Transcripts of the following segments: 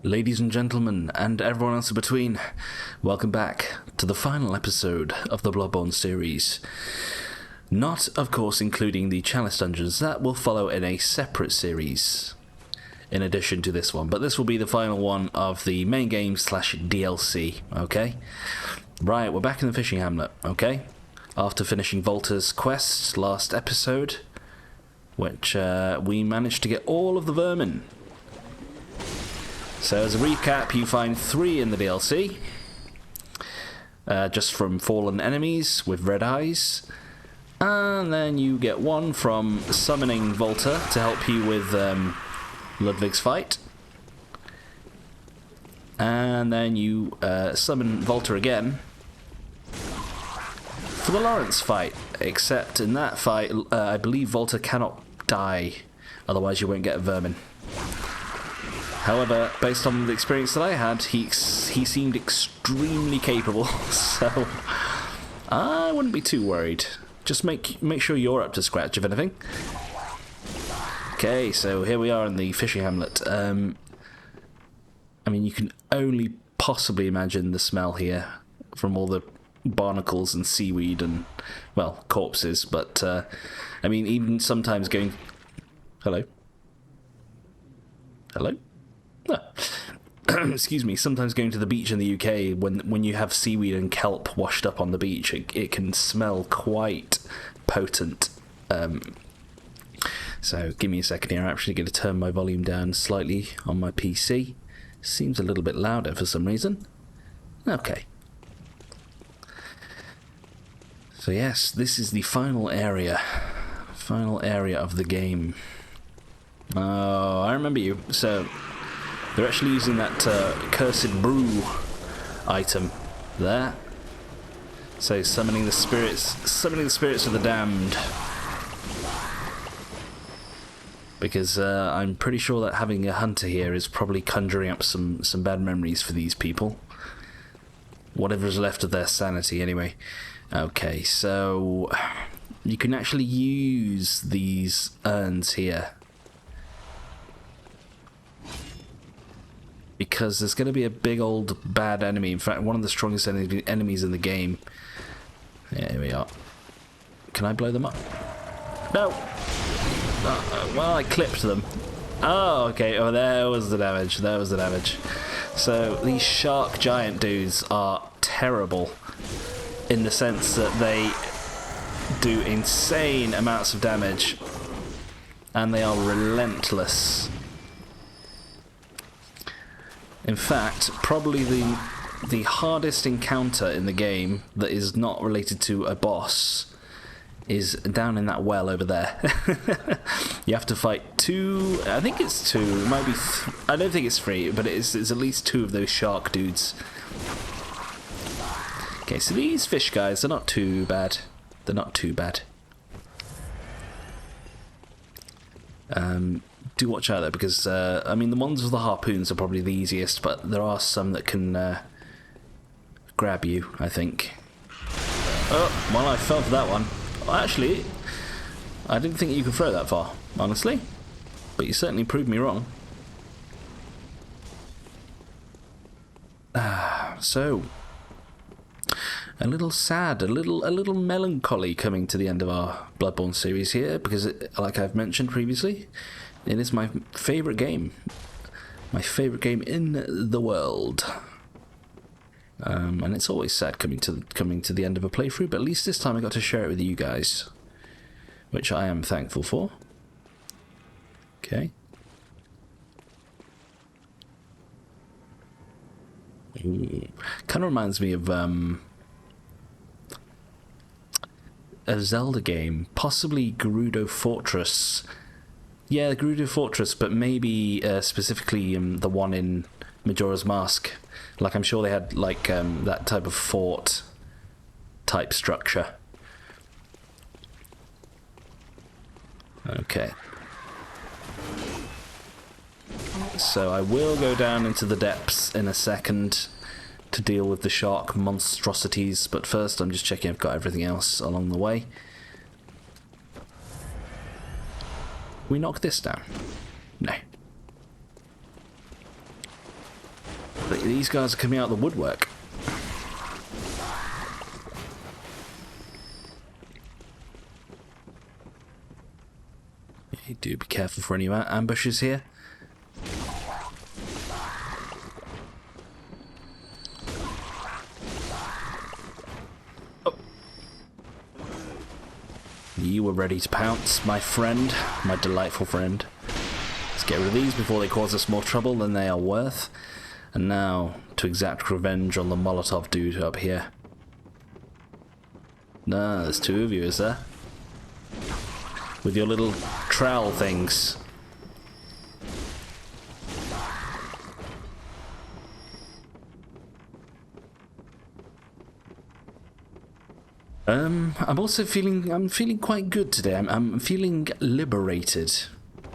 Ladies and gentlemen, and everyone else in between, welcome back to the final episode of the Bloodborne series. Not, of course, including the Chalice Dungeons, that will follow in a separate series, in addition to this one. But this will be the final one of the main game / DLC, okay? Right, we're back in the fishing hamlet, okay? After finishing Volta's quest last episode, which we managed to get all of the vermin. So as a recap, you find 3 in the DLC, just from fallen enemies with red eyes, and then you get 1 from summoning Volta to help you with Ludwig's fight, and then you summon Volta again for the Lawrence fight, except in that fight I believe Volta cannot die, otherwise you won't get vermin. However, based on the experience that I had, he seemed extremely capable, so I wouldn't be too worried. Just make sure you're up to scratch, if anything. Okay, so here we are in the fishing hamlet. I mean, you can only possibly imagine the smell here from all the barnacles and seaweed and, well, corpses, but, I mean, even sometimes going... Hello? Hello? Excuse me, sometimes going to the beach in the UK, when you have seaweed and kelp washed up on the beach, it can smell quite potent. So give me a second here. I'm actually going to turn my volume down slightly on my PC. Seems a little bit louder for some reason. Okay. So yes, this is the final area of the game. Oh, I remember you. So they're actually using that cursed brew item there. So summoning the spirits of the damned. Because I'm pretty sure that having a hunter here is probably conjuring up some bad memories for these people. Whatever's left of their sanity, anyway. Okay, so you can actually use these urns here, because there's going to be a big old bad enemy. In fact, one of the strongest enemies in the game. Yeah, here we are. Can I blow them up? No! Well, I clipped them. Oh, okay. Oh, there was the damage. There was the damage. So, these shark giant dudes are terrible in the sense that they do insane amounts of damage. And they are relentless. In fact, probably the hardest encounter in the game that is not related to a boss is down in that well over there. You have to fight 2, I think it's 2, it might be, I don't think it's 3, but it's at least 2 of those shark dudes. Okay, so these fish guys are not too bad. They're not too bad. Do watch out though, because I mean the ones with the harpoons are probably the easiest, but there are some that can grab you, I think. Oh, well, I fell for that one. Well, actually, I didn't think you could throw that far, honestly, but you certainly proved me wrong. So a little sad, a little melancholy coming to the end of our Bloodborne series here, because like I've mentioned previously, it is my favourite game. My favourite game in the world. And it's always sad coming to the end of a playthrough, but at least this time I got to share it with you guys, which I am thankful for. Okay. Kind of reminds me of a Zelda game, possibly Gerudo Fortress. Yeah, Gerudo Fortress, but maybe specifically the one in Majora's Mask. Like, I'm sure they had like that type of fort type structure. Okay. So I will go down into the depths in a second to deal with the shark monstrosities, but first I'm just checking I've got everything else along the way. We knock this down? No. these guys are coming out of the woodwork. You do be careful for any ambushes here. Oh. You were ready to pounce, my friend, my delightful friend. Let's get rid of these before they cause us more trouble than they are worth. And now, to exact revenge on the Molotov dude up here. Nah, there's two of you, is there? With your little trowel things. I'm also feeling quite good today. I'm feeling liberated.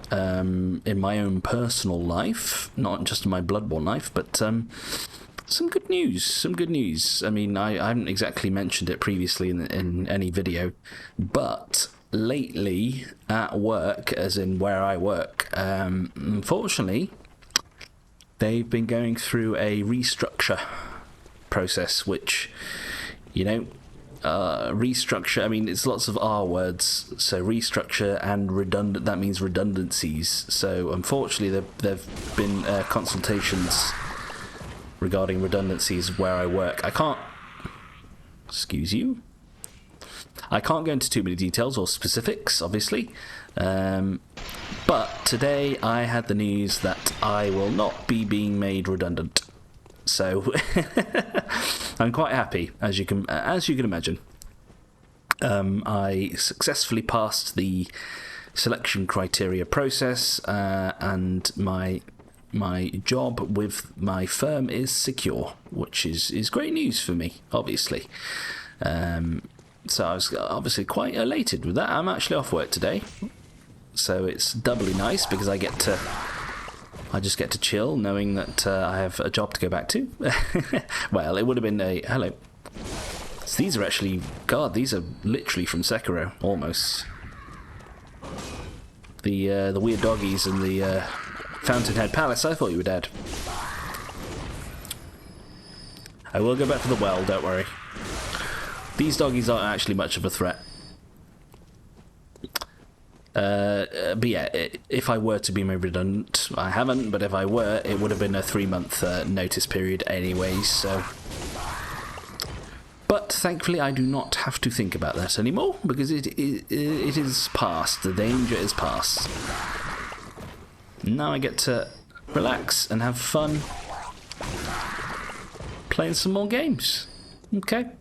In my own personal life, not just in my Bloodborne life, but some good news. I mean, I haven't exactly mentioned it previously in any video, but lately at work, as in where I work, unfortunately, they've been going through a restructure process, which, you know, restructure, I mean, it's lots of R words, so restructure and redundant, that means redundancies. So unfortunately there've been consultations regarding redundancies where I work. I can't go into too many details or specifics, obviously, but today I had the news that I will not be being made redundant. So I'm quite happy, as you can imagine. I successfully passed the selection criteria process, and my job with my firm is secure, which is great news for me, obviously. So I was obviously quite elated with that. I'm actually off work today, so it's doubly nice because I just get to chill knowing that I have a job to go back to. Well, it would have been a... Hello. So these are actually... God, these are literally from Sekiro, almost. The weird doggies in the Fountainhead Palace. I thought you were dead. I will go back to the well, don't worry. These doggies aren't actually much of a threat. But yeah, if I were to be made redundant, I haven't, but if I were, it would have been a 3-month notice period anyways, so... But thankfully I do not have to think about that anymore, because it is past, the danger is past. Now I get to relax and have fun playing some more games. Okay.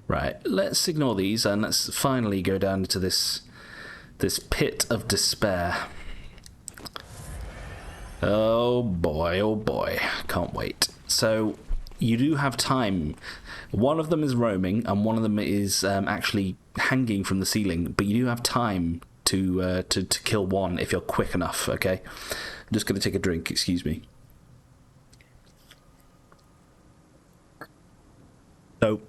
Right, let's ignore these and let's finally go down into this pit of despair. Oh boy, can't wait. So, you do have time. One of them is roaming, and one of them is actually hanging from the ceiling, but you do have time to kill one if you're quick enough, okay? I'm just going to take a drink, excuse me. So,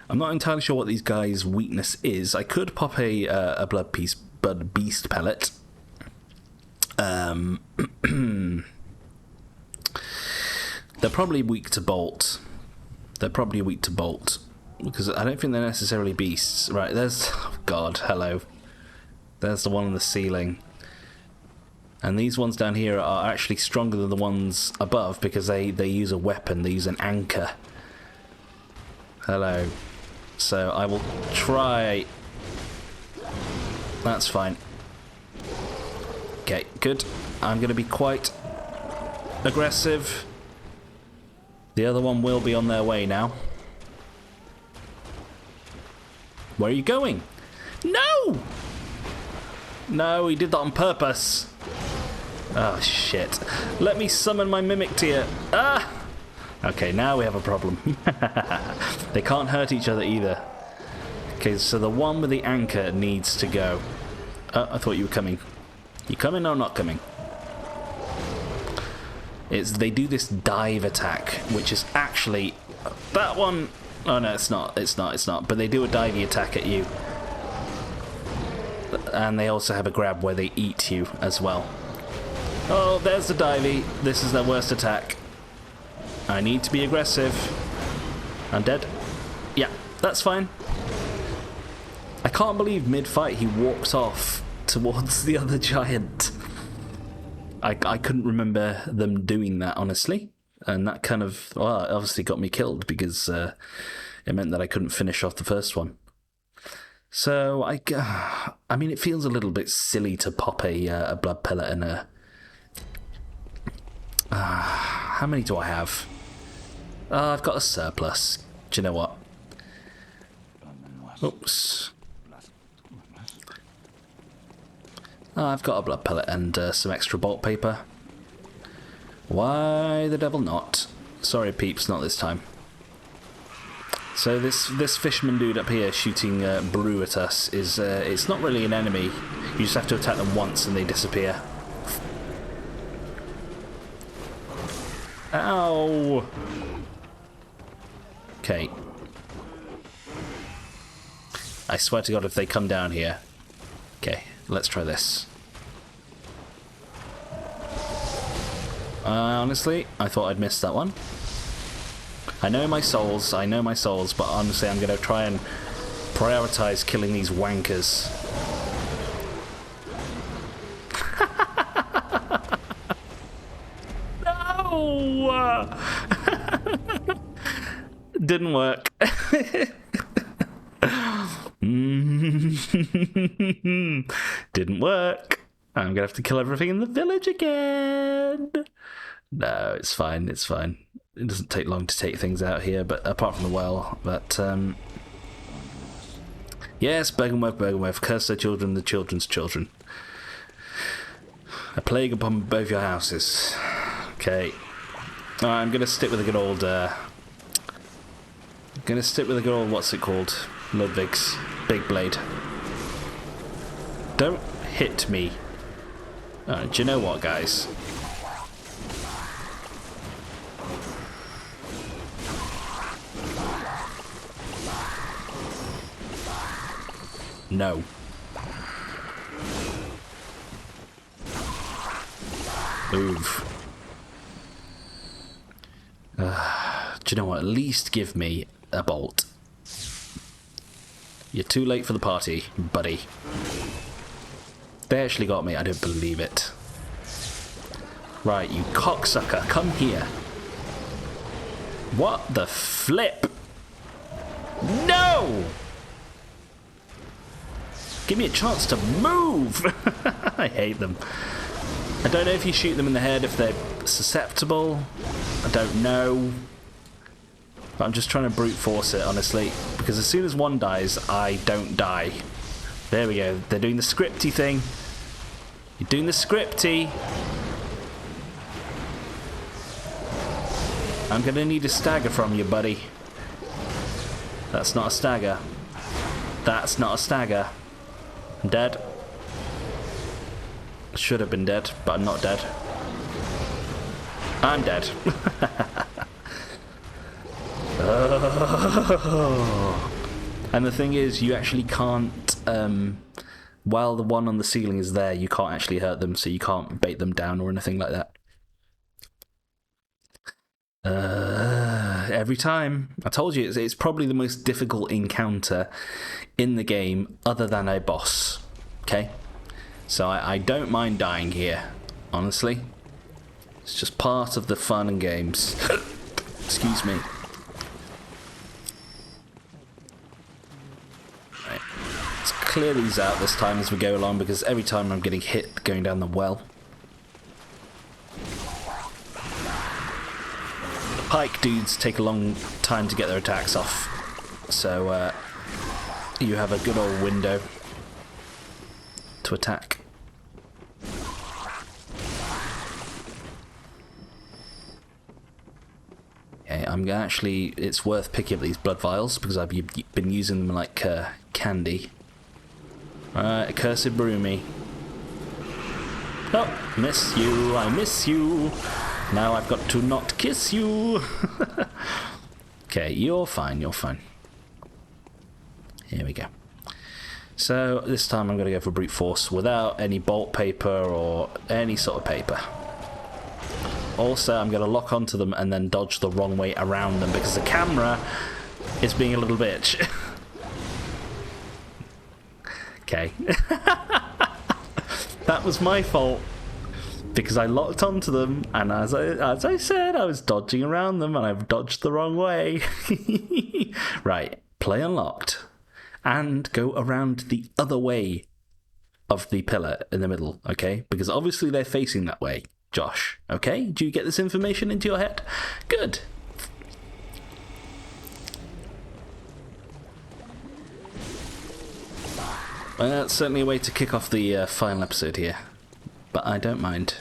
I'm not entirely sure what these guys' weakness is. I could pop a blood beast pellet. They're probably weak to bolt. Because I don't think they're necessarily beasts. Right, there's... Oh God, hello. There's the one on the ceiling. And these ones down here are actually stronger than the ones above because they use a weapon. They use an anchor. Hello. So I will try... That's fine. Okay, good. I'm going to be quite aggressive. The other one will be on their way now. Where are you going? No! No, he did that on purpose. Oh, shit. Let me summon my mimic tier. Ah! Okay, now we have a problem. They can't hurt each other either. Okay, so the one with the anchor needs to go. I thought you were coming. You coming or not coming? They do this dive attack, which is actually... That one... Oh no, it's not. But they do a divey attack at you. And they also have a grab where they eat you as well. Oh, there's the divey. This is their worst attack. I need to be aggressive. I'm dead. Yeah, that's fine. I can't believe mid-fight he walks off towards the other giant. I couldn't remember them doing that, honestly. And that kind of, well, it obviously got me killed because it meant that I couldn't finish off the first one. So, I mean, it feels a little bit silly to pop a blood pellet and a... how many do I have? I've got a surplus. Do you know what? Oops. I've got a blood pellet and some extra bolt paper. Why the devil not? Sorry, peeps, not this time. So this fisherman dude up here shooting brew at us is it's not really an enemy. You just have to attack them once and they disappear. Ow! Okay. I swear to God, if they come down here. Okay, let's try this. Honestly, I thought I'd missed that one. I know my souls, but honestly I'm going to try and prioritize killing these wankers. No! Didn't work. Didn't work. I'm going to have to kill everything in the village again. No, it's fine, it's fine. It doesn't take long to take things out here, but apart from the well. But yes, Bergenworth, curse their children, the children's children. A plague upon both your houses. Okay, I'm gonna stick with a good old. What's it called? Ludwig's big blade. Don't hit me. Do you know what, guys? No. Move. Do you know what? At least give me a bolt. You're too late for the party, buddy. They actually got me. I don't believe it. Right, you cocksucker. Come here. What the flip? No! Give me a chance to move! I hate them. I don't know if you shoot them in the head, if they're susceptible. I don't know. But I'm just trying to brute force it, honestly. Because as soon as one dies, I don't die. There we go. They're doing the scripty thing. You're doing the scripty. I'm going to need a stagger from you, buddy. That's not a stagger. That's not a stagger. I'm dead. Should have been dead, but I'm not dead. I'm dead. And the thing is, you actually can't, while the one on the ceiling is there, you can't actually hurt them, so you can't bait them down or anything like that. Every time. I told you, it's probably the most difficult encounter in the game, other than a boss. Okay? So I don't mind dying here, honestly. It's just part of the fun and games. Excuse me. Right. Let's clear these out this time as we go along, because every time I'm getting hit going down the well. Pike dudes take a long time to get their attacks off, so you have a good old window to attack. Okay, it's worth picking up these blood vials because I've been using them like candy. Alright, accursed brew me. Oh, miss you, I miss you. Now I've got to not kiss you. Okay, you're fine, you're fine. Here we go. So this time I'm going to go for brute force without any bolt paper or any sort of paper. Also, I'm going to lock onto them and then dodge the wrong way around them because the camera is being a little bitch. Okay. That was my fault. Because I locked onto them, and as I said, I was dodging around them, and I've dodged the wrong way. Right, play unlocked. And go around the other way of the pillar in the middle, okay? Because obviously they're facing that way, Josh, okay? Do you get this information into your head? Good. Well, that's certainly a way to kick off the final episode here. But I don't mind.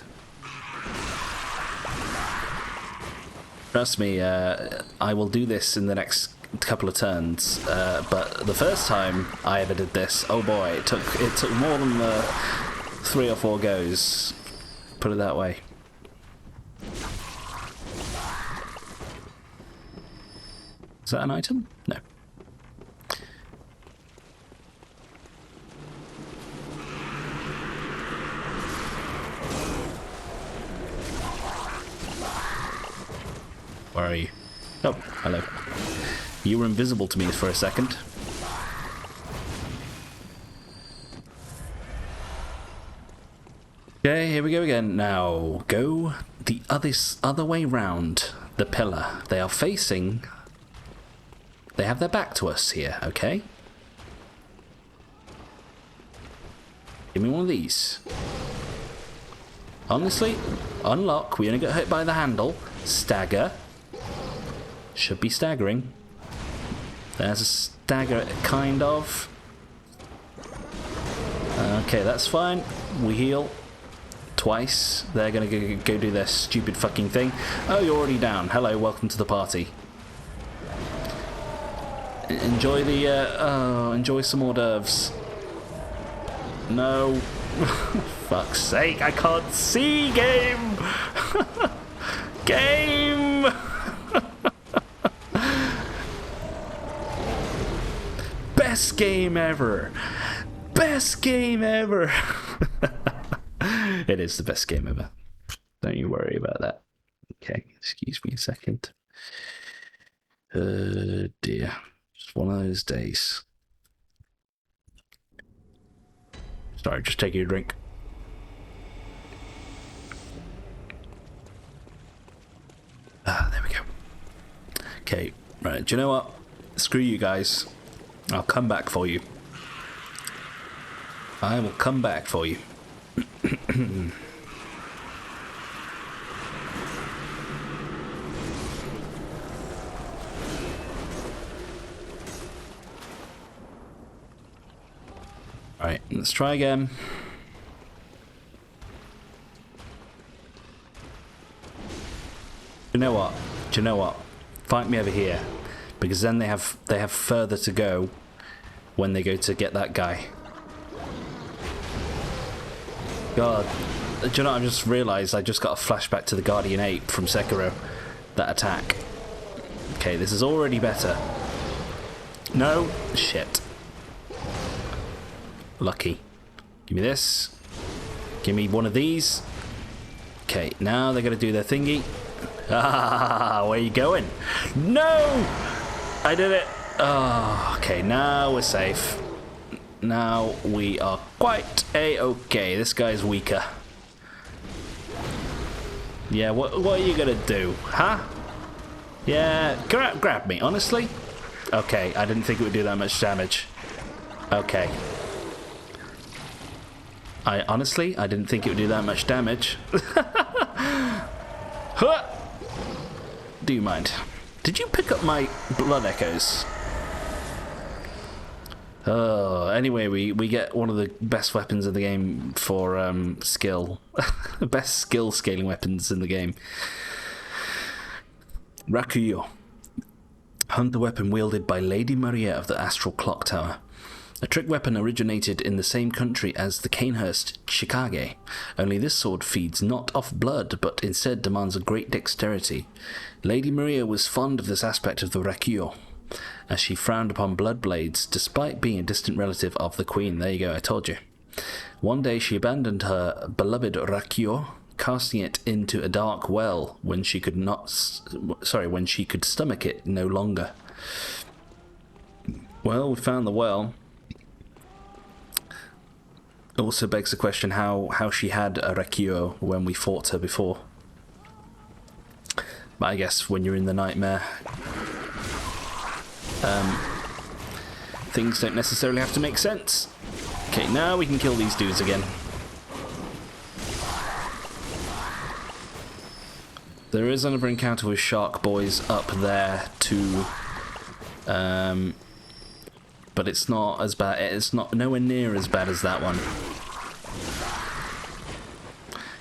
Trust me, I will do this in the next couple of turns. But the first time I ever did this, oh boy, it took more than 3 or 4 goes. Put it that way. Is that an item? No. Where are you? Oh, hello. You were invisible to me for a second. Okay, here we go again. Now, go the other way round the pillar. They are facing... They have their back to us here, okay? Give me one of these. Honestly, unlock. We only got hit by the handle. Stagger. Should be staggering. There's a stagger, kind of. Okay, that's fine. We heal. Twice. They're gonna go do their stupid fucking thing. Oh, you're already down. Hello, welcome to the party. Enjoy the, enjoy some hors d'oeuvres. No. Fuck's sake, I can't see, game! Game! Best game ever! Best game ever! It is the best game ever. Don't you worry about that. Okay, excuse me a second. Dear. Just one of those days. Sorry, just taking a drink. Ah, there we go. Okay, right, do you know what? Screw you guys. I'll come back for you. I will come back for you. Alright, let's try again. Do you know what? Do you know what? Fight me over here. Because then they have further to go when they go to get that guy. God. Do you know what? I just realised I just got a flashback to the Guardian Ape from Sekiro. That attack. Okay, this is already better. No. Shit. Lucky. Give me this. Give me one of these. Okay, now they're going to do their thingy. Ah, where are you going? No! I did it. Oh, okay, now we're safe. Now we are quite a-okay. This guy's weaker. Yeah, what are you going to do? Huh? Yeah, grab me, honestly. Okay, I didn't think it would do that much damage. Okay. I didn't think it would do that much damage. Huh! Do you mind? Did you pick up my blood echoes? Oh, anyway, we get one of the best weapons in the game for skill. Best skill scaling weapons in the game. Rakuyo. Hunt the weapon wielded by Lady Maria of the Astral Clock Tower. A trick weapon originated in the same country as the Canehurst Chikage, only this sword feeds not off blood, but instead demands a great dexterity. Lady Maria was fond of this aspect of the Rakuyo, as she frowned upon blood blades, despite being a distant relative of the Queen. There you go, I told you. One day she abandoned her beloved Rakuyo casting it into a dark well when she could when she could stomach it no longer. Well, we found the well. Also begs the question how she had a Rekio when we fought her before. But I guess when you're in the nightmare, things don't necessarily have to make sense. Okay, now we can kill these dudes again. There is another encounter with Shark Boys up there too, but it's not as bad. It's not nowhere near as bad as that one.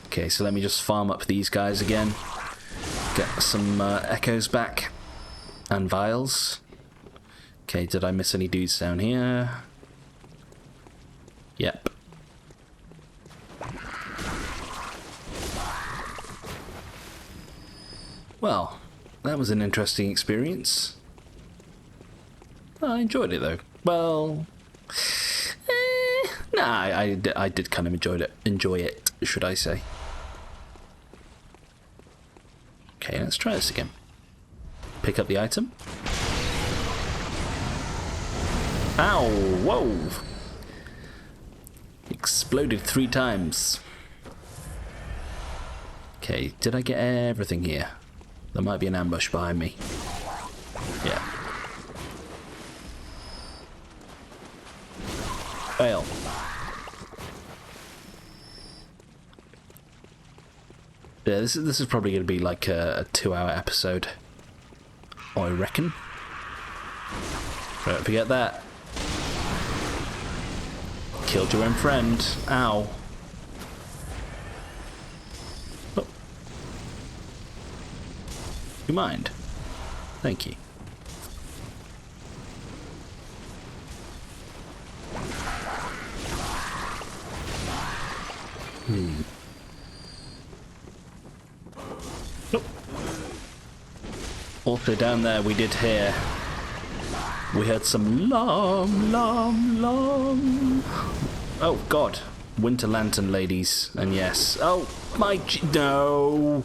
Okay, so let me just farm up these guys again. Get some echoes back and vials. Okay, did I miss any dudes down here? Yep. Well, that was an interesting experience. I enjoyed it though. Well, nah, I did kind of enjoy it, should I say. Okay, let's try this again. Pick up the item. Ow, whoa! Exploded 3 times. Okay, did I get everything here? There might be an ambush behind me. Yeah. Fail. Yeah, this is probably going to be like a 2-hour episode, I reckon. Don't forget that. Killed your own friend. Ow. Oh. You mind? Thank you. Nope. Also down there we did hear. We heard some long. Oh God, Winter Lantern ladies, and yes. Oh my, no.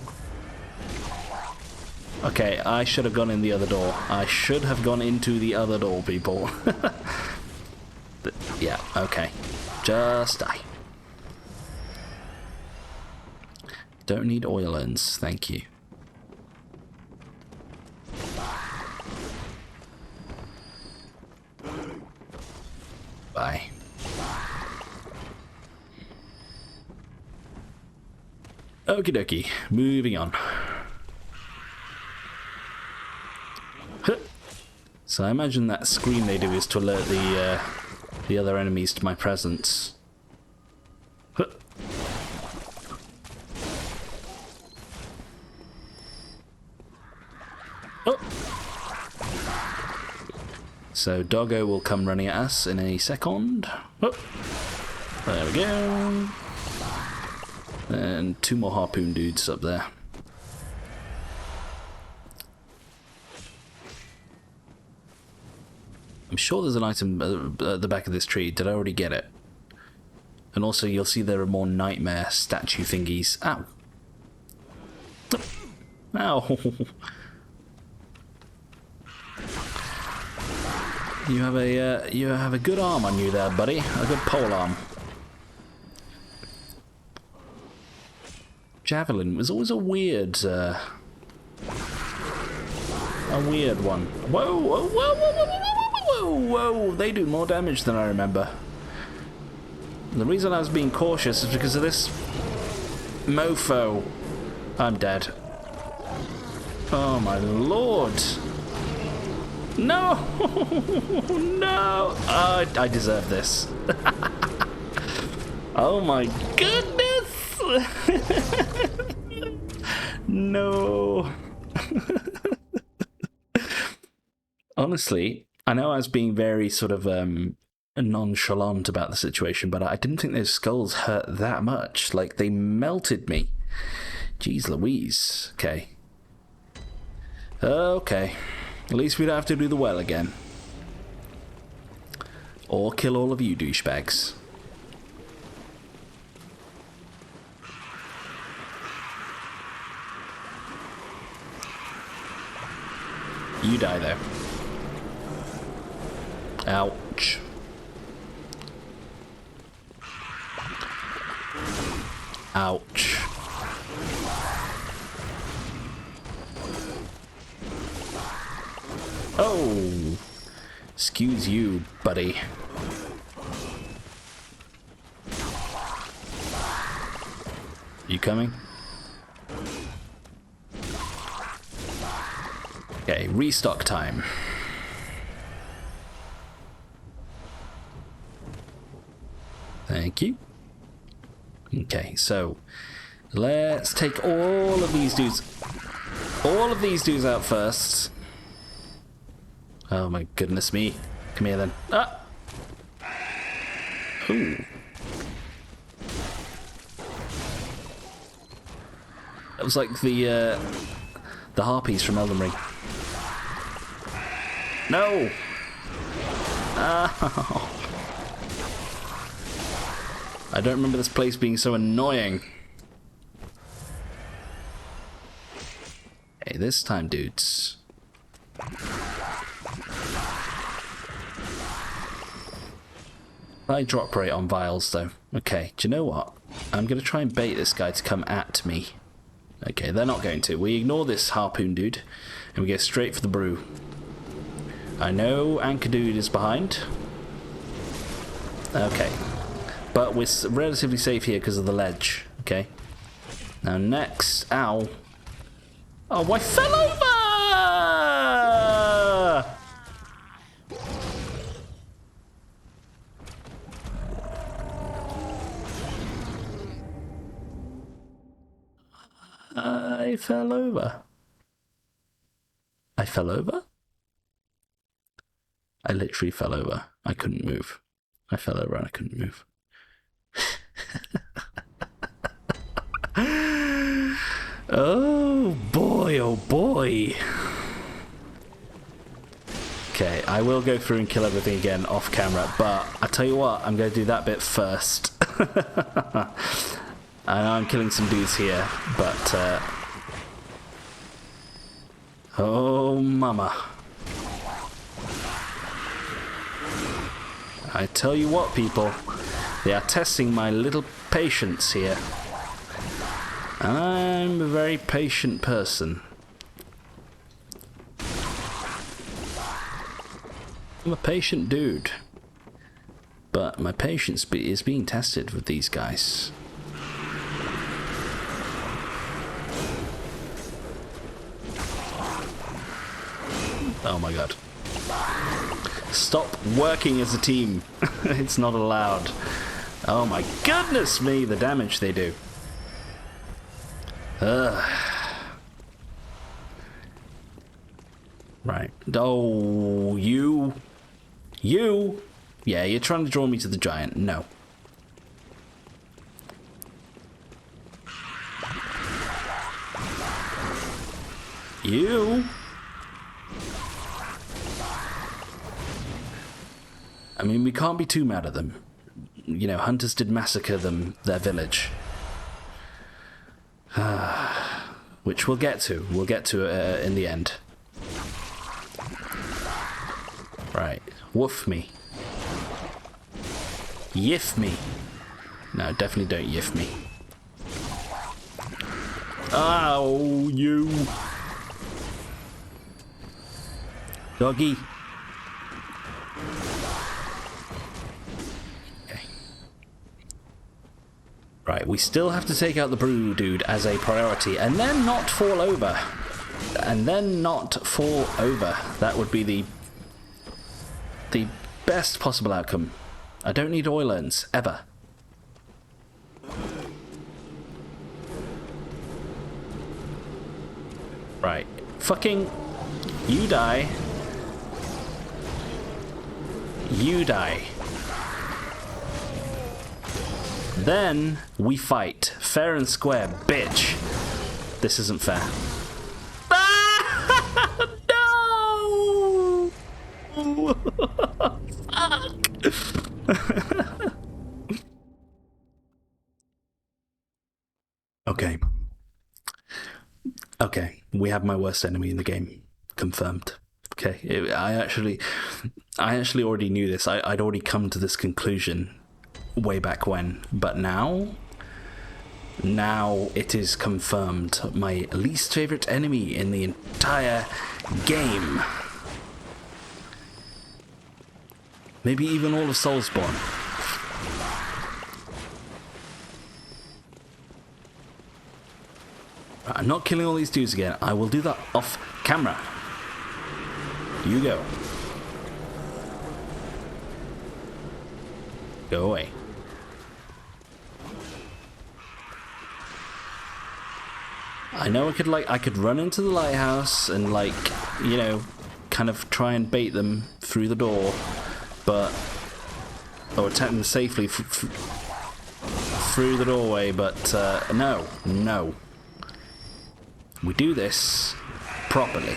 Okay, I should have gone in the other door. I should have gone into the other door, people. Yeah, okay. Just die. Don't need oil ends, thank you. Bye. Okie dokie, moving on. So I imagine that scream they do is to alert the other enemies to my presence. Oh. So Doggo will come running at us in a second. Oh. There we go. And 2 more harpoon dudes up there. I'm sure there's an item at the back of this tree. Did I already get it? And also you'll see there are more nightmare statue thingies. Ow. Ow. You have a good arm on you there, buddy. A good pole arm. Javelin was always a weird one. Whoa, whoa, whoa, whoa, whoa, whoa, whoa, whoa! They do more damage than I remember. The reason I was being cautious is because of this mofo. I'm dead. Oh my lord! No! No! Oh, I deserve this. Oh my goodness! No. Honestly, I know I was being very sort of nonchalant about the situation, but I didn't think those skulls hurt that much. Like, they melted me. Jeez Louise. Okay. Okay. At least we don't have to do the well again. Or kill all of you douchebags. You die, though. Ouch. Ouch. Oh! Excuse you, buddy. You coming? Okay, restock time. Thank you. Okay, so let's take all of these dudes out first. Oh my goodness me. Come here then. Ah! Ooh. That was like the harpies from Elden Ring. No! Oh. I don't remember this place being so annoying. Hey, this time, dudes. High drop rate on vials, though. Okay, do you know what? I'm going to try and bait this guy to come at me. Okay, they're not going to. We ignore this harpoon dude, and we go straight for the brew. I know Anchor Dude is behind. Okay. But we're relatively safe here because of the ledge. Okay. Now next... Ow. Oh, I fell over! I fell over. I fell over? I literally fell over. I couldn't move. I fell over and I couldn't move. Oh boy, oh boy. Okay, I will go through and kill everything again off camera, but I tell you what, I'm going to do that bit first. I know I'm killing some dudes here, but oh mama. I tell you what, people, they are testing my little patience here. I'm a very patient person. I'm a patient dude. But my patience is being tested with these guys. Oh my god. Stop working as a team. It's not allowed. Oh my goodness me, the damage they do. Right. Oh, you. Yeah, you're trying to draw me to the giant. No. You. I mean, we can't be too mad at them. You know, hunters did massacre their village. Which we'll get to. We'll get to in the end. Right. Woof me. Yiff me. No, definitely don't yiff me. Oh, you. Doggy. Right, we still have to take out the brew dude as a priority, and then not fall over. That would be the best possible outcome. I don't need oil urns, ever. Right, fucking... You die. You die. Then we fight. Fair and square, bitch. This isn't fair. Ah! No! Fuck! Okay. Okay, we have my worst enemy in the game. Confirmed. Okay, I actually already knew this. I'd already come to this conclusion way back when, but now it is confirmed. My least favorite enemy in the entire game. Maybe even all of Soulsborne. I'm not killing all these dudes again. I will do that off camera. You go. Go away. I know I could run into the lighthouse and kind of try and bait them through the door, or attack them safely through the doorway, but no. We do this properly.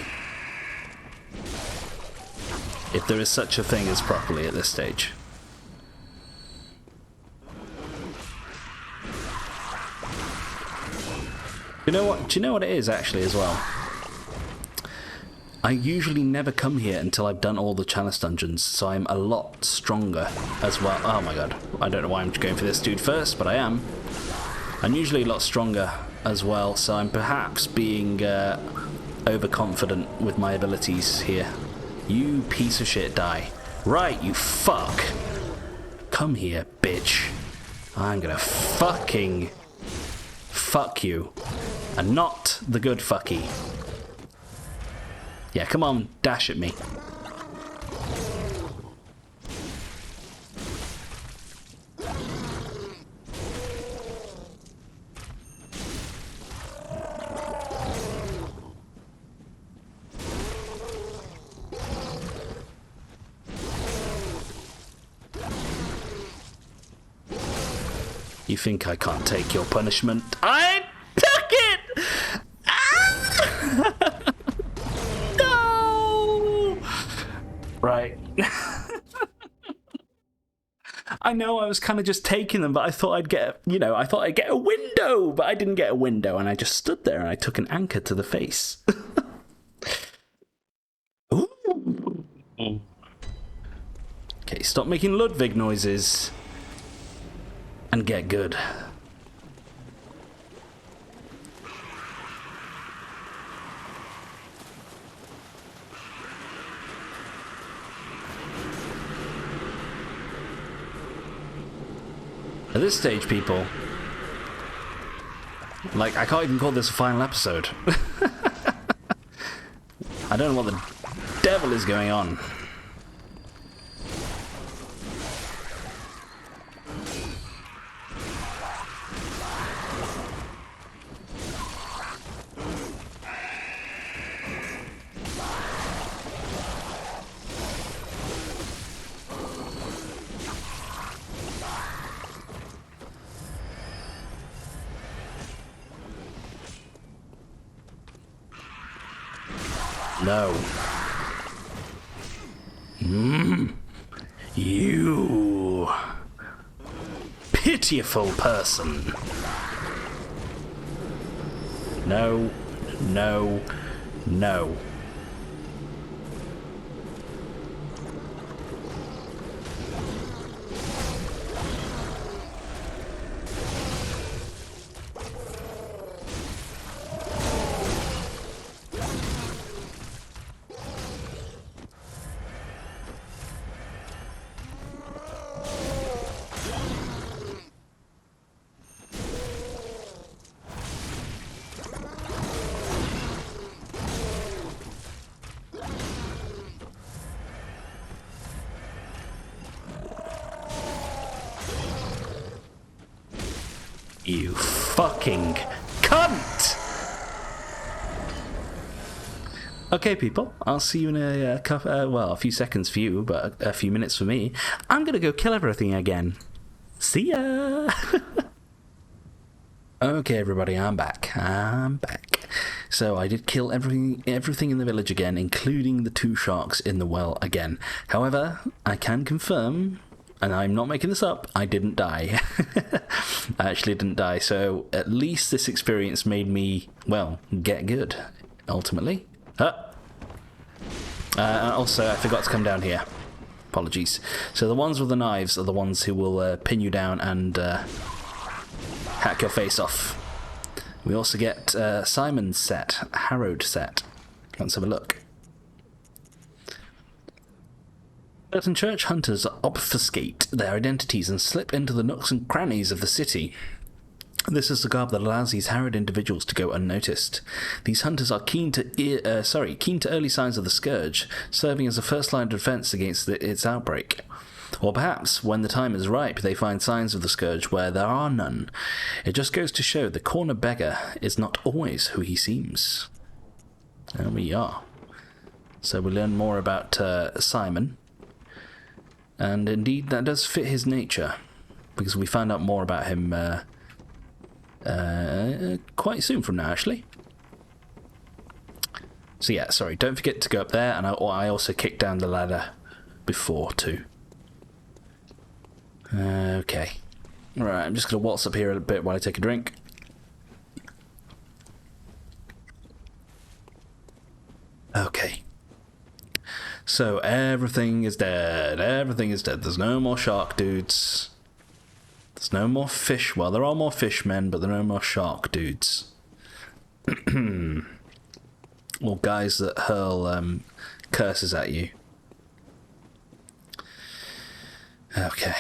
If there is such a thing as properly at this stage. Do you know what it is actually as well? I usually never come here until I've done all the chalice dungeons, so I'm a lot stronger as well. Oh my god, I don't know why I'm going for this dude first, but I am. I'm usually a lot stronger as well, so I'm perhaps being overconfident with my abilities here. You piece of shit, die. Right, you fuck. Come here, bitch. I'm gonna fucking fuck you. And not the good fucky. Yeah, come on, dash at me. You think I can't take your punishment? I took it! Ah! No! Right. I know I was kind of just taking them, but I thought I'd get, a window, but I didn't get a window, and I just stood there and I took an anchor to the face. Ooh. Okay, stop making Ludwig noises. And get good. At this stage, people, I can't even call this a final episode. I don't know what the devil is going on. No. You pitiful person. No, no, no. You fucking cunt! Okay, people, I'll see you in a few seconds for you, but a few minutes for me. I'm gonna go kill everything again. See ya! Okay, everybody, I'm back. So I did kill everything in the village again, including the 2 sharks in the well again. However, I can confirm, and I'm not making this up, I didn't die. I actually didn't die, so at least this experience made me, well, get good, ultimately. And also, I forgot to come down here. Apologies. So the ones with the knives are the ones who will pin you down and hack your face off. We also get Simon's set, Harrowed set. Let's have a look. Certain church hunters obfuscate their identities and slip into the nooks and crannies of the city. This is the garb that allows these harrowed individuals to go unnoticed. These hunters are keen to early signs of the scourge, serving as a first line of defense against its outbreak. Or perhaps, when the time is ripe, they find signs of the scourge where there are none. It just goes to show the corner beggar is not always who he seems. There we are. So we learn more about Simon. And indeed, that does fit his nature, because we find out more about him quite soon from now, actually. So yeah, sorry, don't forget to go up there, and I also kicked down the ladder before too. Okay. Alright, I'm just going to waltz up here a bit while I take a drink. Okay. So, everything is dead. Everything is dead. There's no more shark dudes. There's no more fish. Well, there are more fishmen, but there are no more shark dudes. Or guys that hurl curses at you. Okay.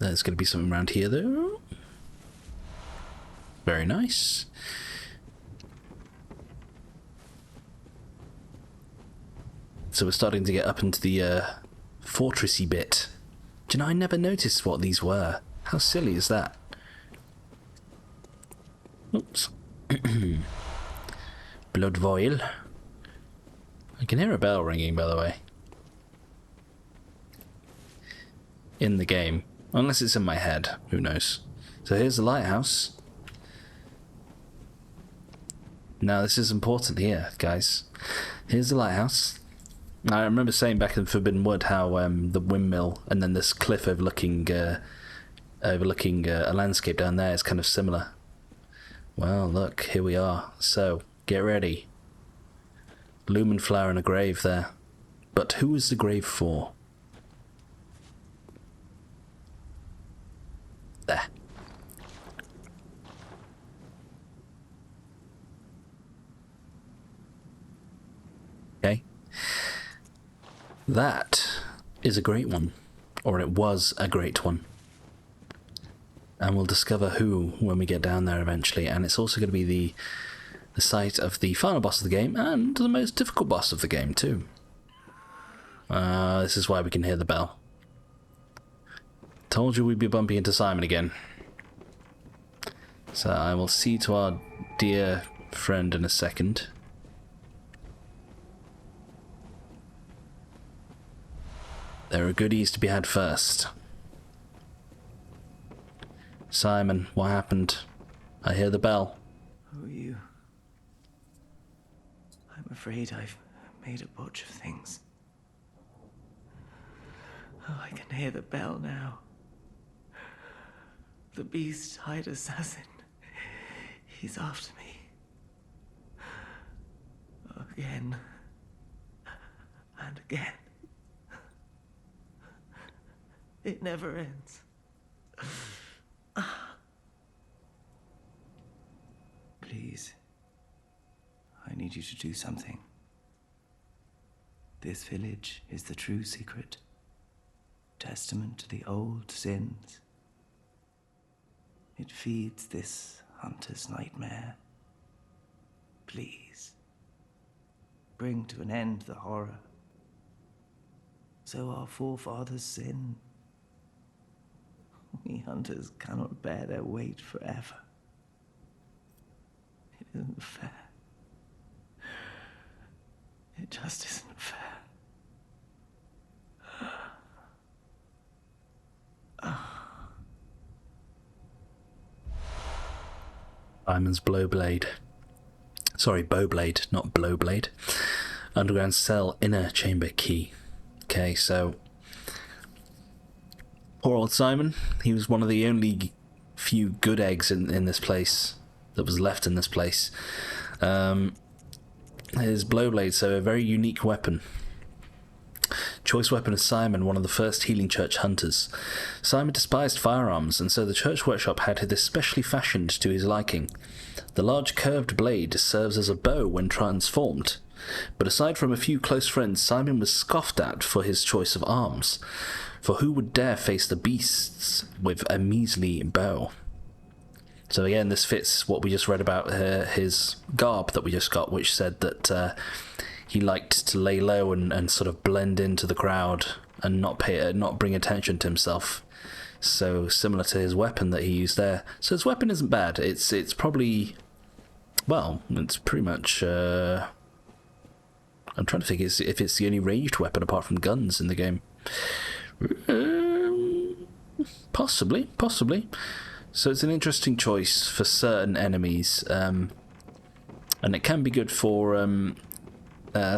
There's going to be something around here, though. Very nice. So we're starting to get up into the fortressy bit. Do you know, I never noticed what these were. How silly is that? Oops. Blood vial. I can hear a bell ringing, by the way. In the game. Unless it's in my head. Who knows? So here's the lighthouse. Now this is important here, guys. Here's the lighthouse. I remember saying back in Forbidden Wood how the windmill and then this cliff overlooking a landscape down there is kind of similar. Well, look, here we are. So, get ready. Lumen flower and a grave there. But who is the grave for? There. Okay. That is a great one. Or it was a great one. And we'll discover who when we get down there eventually. And it's also going to be the site of the final boss of the game and the most difficult boss of the game too. This is why we can hear the bell. Told you we'd be bumping into Simon again. So I will see to our dear friend in a second. There are goodies to be had first. Simon, what happened? I hear the bell. Who are you? I'm afraid I've made a botch of things. Oh, I can hear the bell now. The beast-eyed assassin. He's after me. Again. And again. It never ends. Please. I need you to do something. This village is the true secret. Testament to the old sins. It feeds this hunter's nightmare. Please. Bring to an end the horror. So our forefathers sinned. We hunters cannot bear their weight forever. It isn't fair. It just isn't fair. Simon's Blowblade. Sorry, Bowblade, not Blowblade. Underground cell, inner chamber key. Okay, so poor old Simon. He was one of the only few good eggs in this place that was left in this place. his blowblade, so a very unique weapon. Choice weapon of Simon, one of the first healing church hunters. Simon despised firearms, and so the church workshop had this specially fashioned to his liking. The large curved blade serves as a bow when transformed, but aside from a few close friends, Simon was scoffed at for his choice of arms, for who would dare face the beasts with a measly bow? So again, this fits what we just read about his garb that we just got, which said that he liked to lay low and sort of blend into the crowd and not bring attention to himself. So similar to his weapon that he used there. So his weapon isn't bad. It's probably, well, it's pretty much. I'm trying to think if it's the only ranged weapon apart from guns in the game. Possibly. So it's an interesting choice for certain enemies, and it can be good for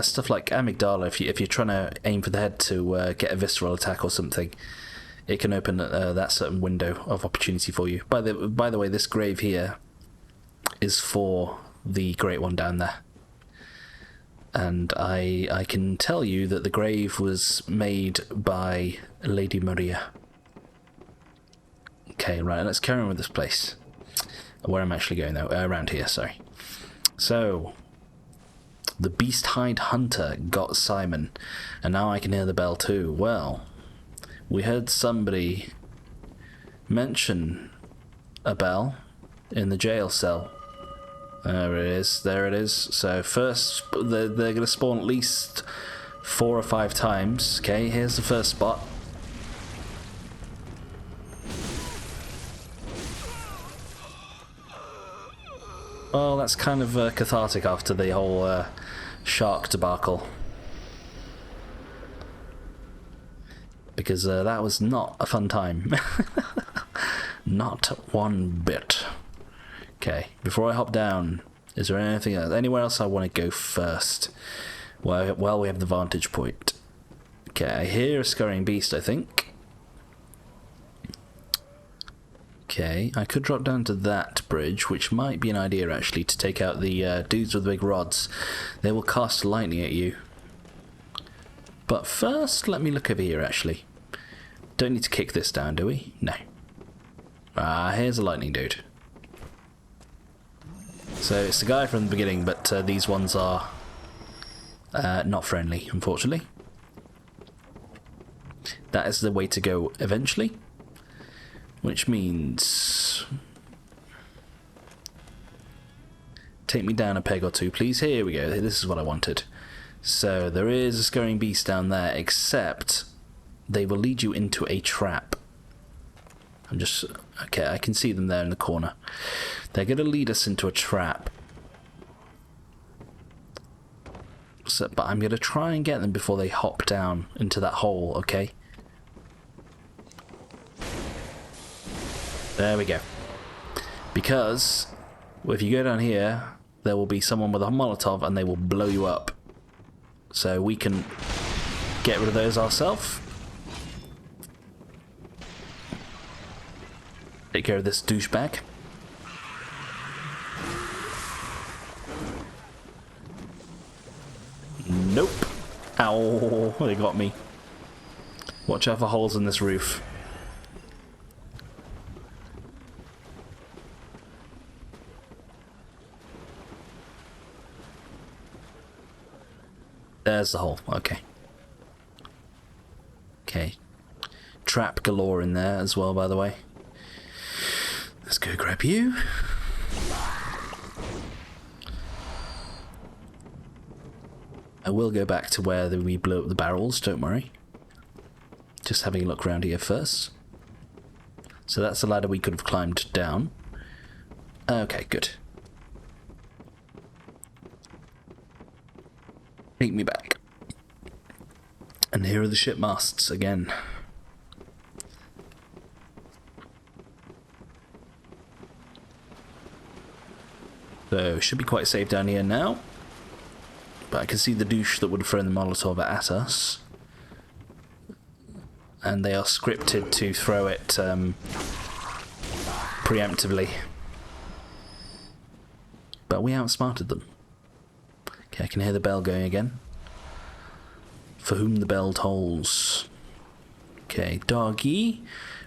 stuff like amygdala. If you're trying to aim for the head to get a visceral attack or something, it can open that certain window of opportunity for you. By the way, this grave here is for the Great One down there, and I can tell you that the grave was made by Lady Maria. Okay, right, let's carry on with this place. Where I'm actually going, though. Around here, sorry. So, the Beast-Hide Hunter got Simon, and now I can hear the bell too. Well, we heard somebody mention a bell in the jail cell. There it is. So first, they're going to spawn at least 4 or 5 times. Okay, here's the first spot. Well, that's kind of cathartic after the whole shark debacle. Because that was not a fun time. Not one bit. Okay, before I hop down, is there anything else? Anywhere else I want to go first? Well, we have the vantage point. Okay, I hear a scurrying beast, I think. Okay, I could drop down to that bridge, which might be an idea actually, to take out the dudes with the big rods. They will cast lightning at you. But first, let me look over here actually. Don't need to kick this down, do we? No. Here's a lightning dude. So it's the guy from the beginning, but these ones are not friendly, unfortunately. That is the way to go eventually. Which means... take me down a peg or two, please. Here we go. This is what I wanted. So there is a scurrying beast down there, except they will lead you into a trap. I'm just... okay, I can see them there in the corner. They're going to lead us into a trap. So, but I'm going to try and get them before they hop down into that hole, okay? There we go. Because if you go down here, there will be someone with a Molotov and they will blow you up. So we can get rid of those ourselves. Take care of this douchebag. Nope. Ow, they got me. Watch out for holes in this roof. There's the hole, okay. Okay. Trap galore in there as well, by the way. Let's go grab you. I will go back to where we blew up the barrels, don't worry. Just having a look around here first. So that's the ladder we could have climbed down. Okay, good. Take me back. And here are the ship masts again. So, should be quite safe down here now. But I can see the douche that would have thrown the Molotov at us. And they are scripted to throw it preemptively. But we outsmarted them. Okay, I can hear the bell going again. For whom the bell tolls. Okay, doggy.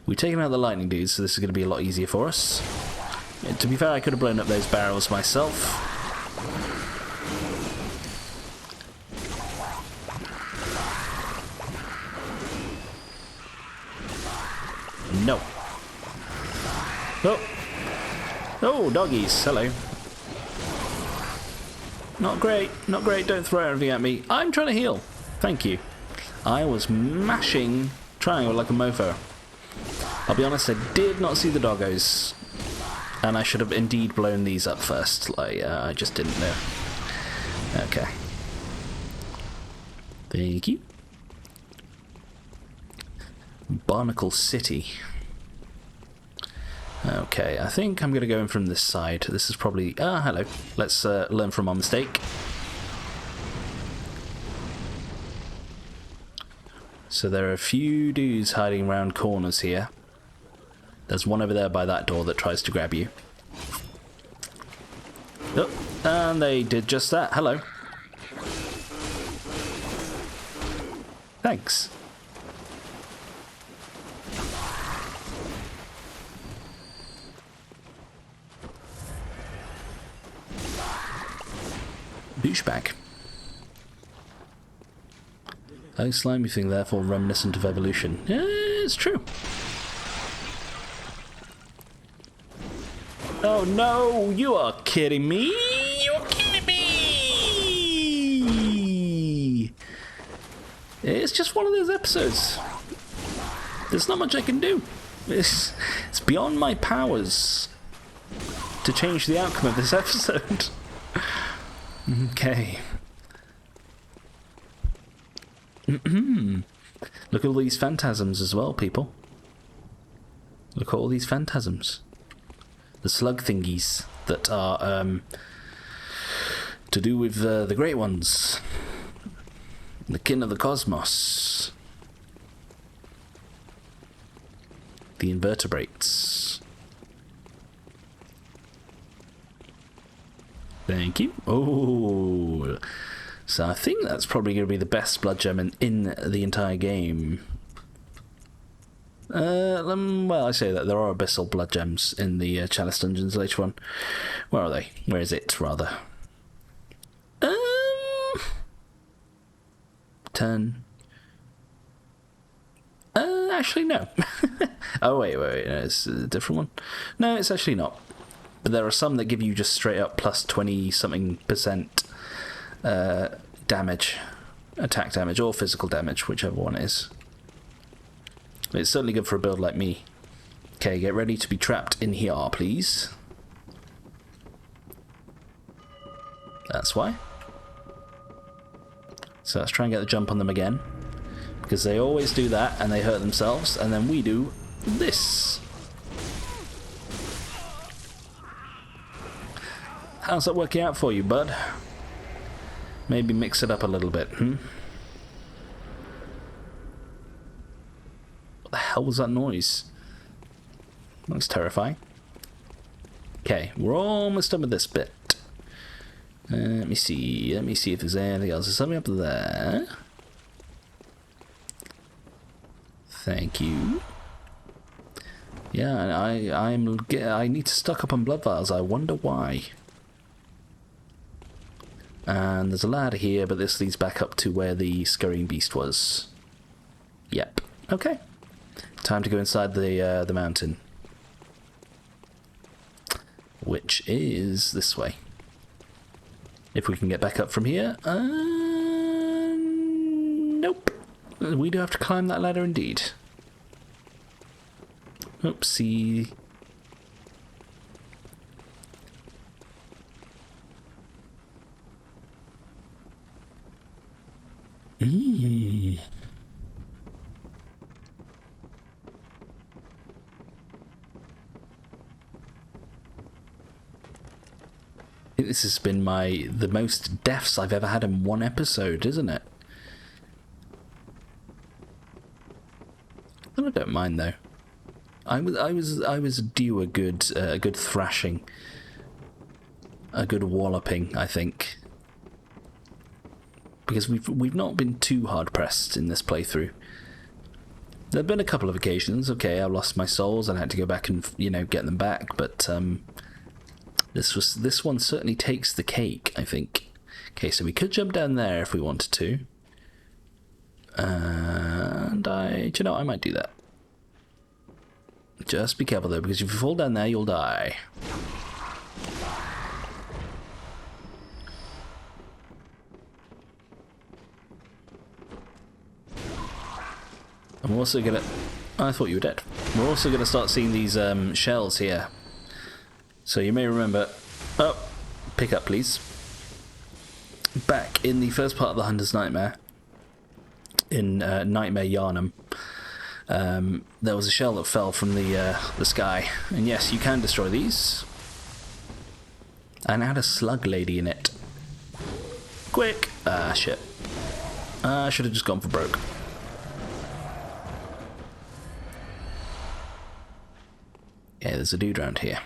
We've taken out the lightning dudes, so this is going to be a lot easier for us. Yeah, to be fair, I could have blown up those barrels myself. No. Oh. Oh, doggies. Hello. Not great. Not great. Don't throw everything at me. I'm trying to heal. Thank you. I was mashing triangle like a mofo. I'll be honest, I did not see the doggos. And I should have indeed blown these up first. Like, I just didn't know. Okay. Thank you. Barnacle City. Okay, I think I'm going to go in from this side. This is probably... Ah, hello. Let's learn from our mistake. So there are a few dudes hiding around corners here. There's one over there by that door that tries to grab you. Oh, and they did just that. Hello. Thanks. Douchebag. A slimy thing, therefore reminiscent of evolution. Yeah, it's true. Oh no, you are kidding me! You're kidding me! It's just one of those episodes. There's not much I can do. It's beyond my powers to change the outcome of this episode. Okay. Look at all these phantasms as well, people. Look at all these phantasms. The slug thingies that are to do with the Great Ones. The kin of the cosmos. The invertebrates. Thank you. Oh, so I think that's probably going to be the best blood gem in the entire game. Well, I say that there are abyssal blood gems in the chalice dungeons later on. Where are they? Where is it, rather? 10. Actually, no. Oh, wait, no, it's a different one. No, it's actually not. But there are some that give you just straight up plus 20% damage, attack damage, or physical damage, whichever one it is. It's certainly good for a build like me. Okay, get ready to be trapped in here, please. That's why. So let's try and get the jump on them again. Because they always do that, and they hurt themselves, and then we do this. How's that working out for you, bud? Maybe mix it up a little bit, What the hell was that noise? That's terrifying. Okay, we're almost done with this bit. Let me see if there's anything else. There's something up there. Thank you. Yeah, I need to stock up on blood vials. I wonder why. And there's a ladder here, but this leads back up to where the scurrying beast was. Yep. Okay. Time to go inside the mountain. Which is this way. If we can get back up from here. Nope. We do have to climb that ladder indeed. Oopsie. This has been the most deaths I've ever had in one episode, isn't it? I don't mind though. I was due a good thrashing, a good walloping, I think. because we've not been too hard pressed in this playthrough. There've been a couple of occasions. Okay, I lost my souls and I had to go back and get them back, but this one certainly takes the cake, I think. Okay, so we could jump down there if we wanted to, and I might do that. Just be careful though, because if you fall down there, you'll die. I'm also gonna... I thought you were dead. We're also gonna start seeing these shells here. So you may remember... Oh, pick up please. Back in the first part of the Hunter's Nightmare, in Nightmare Yarnum, there was a shell that fell from the sky. And yes, you can destroy these. And it had a slug lady in it. Quick! Ah, shit. I should have just gone for broke. Yeah, there's a dude around here.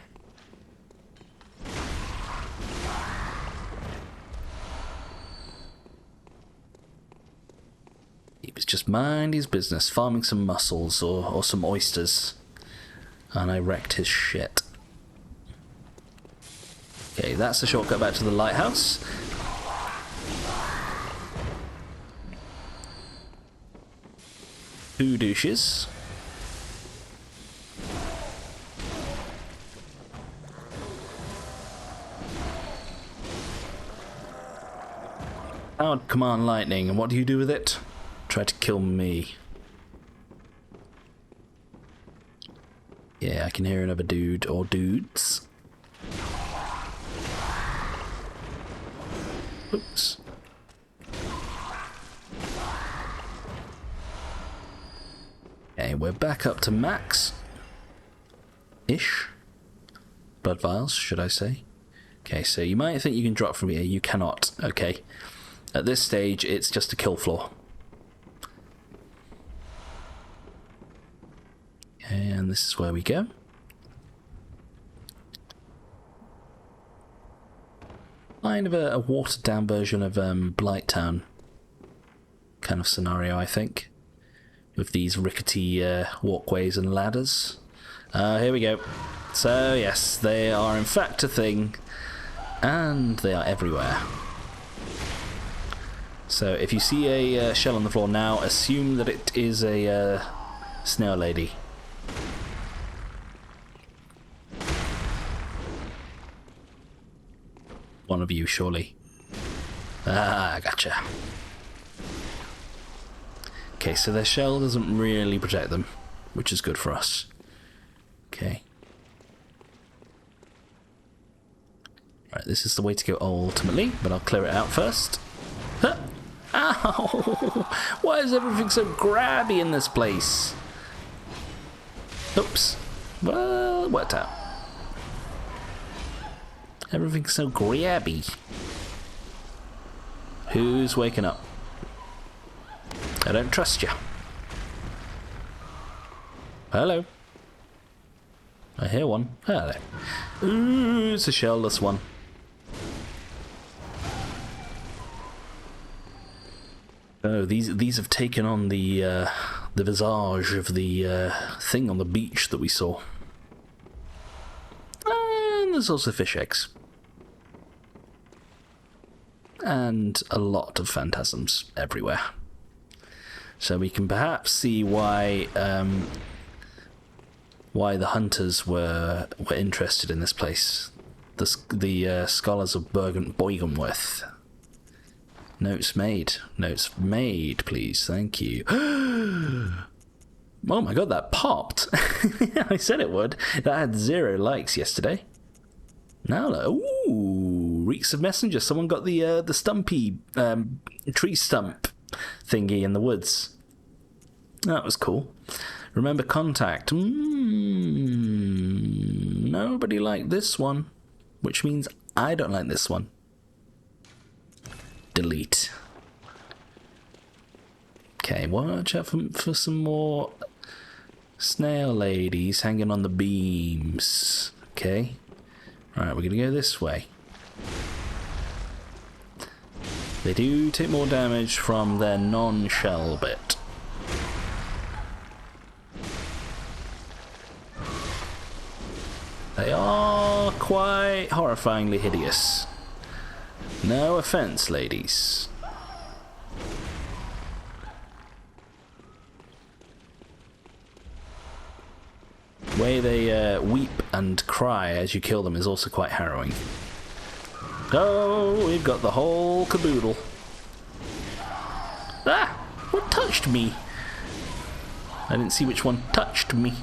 He was just mind his business, farming some mussels or some oysters. And I wrecked his shit. Okay, that's the shortcut back to the lighthouse. Two douches. Powered command lightning, and what do you do with it? Try to kill me. Yeah, I can hear another dude or dudes. Oops. Okay, we're back up to max. Ish. Blood vials, should I say. Okay, so you might think you can drop from here. You cannot. Okay. At this stage, it's just a kill floor. And this is where we go. Kind of a watered down version of Blighttown kind of scenario, I think. With these rickety walkways and ladders. Here we go. So yes, they are in fact a thing. And they are everywhere. So if you see a shell on the floor now, assume that it is a snail lady. One of you, surely. Ah, gotcha. Okay, so their shell doesn't really protect them, which is good for us. Okay. Right, this is the way to go ultimately, but I'll clear it out first. Huh. Ow! Why is everything so grabby in this place? Oops. Well, it worked out. Everything's so grabby. Who's waking up? I don't trust you. Hello. I hear one. Hello. Ooh, it's a shellless one. Oh, these have taken on the visage of the thing on the beach that we saw. And there's also fish eggs. And a lot of phantasms everywhere. So we can perhaps see why the hunters were interested in this place. The scholars of Boyganworth. Notes made. Notes made, please. Thank you. Oh my god, that popped. I said it would. That had 0 likes yesterday. Now, ooh, reeks of messenger. Someone got the stumpy tree stump thingy in the woods. That was cool. Remember contact. Nobody liked this one, which means I don't like this one. Delete. Okay, watch out for some more snail ladies hanging on the beams. Okay. Alright, we're gonna go this way. They do take more damage from their non-shell bit. They are quite horrifyingly hideous. No offense, ladies. The way they weep and cry as you kill them is also quite harrowing. Oh, we've got the whole caboodle. Ah! What touched me? I didn't see which one touched me.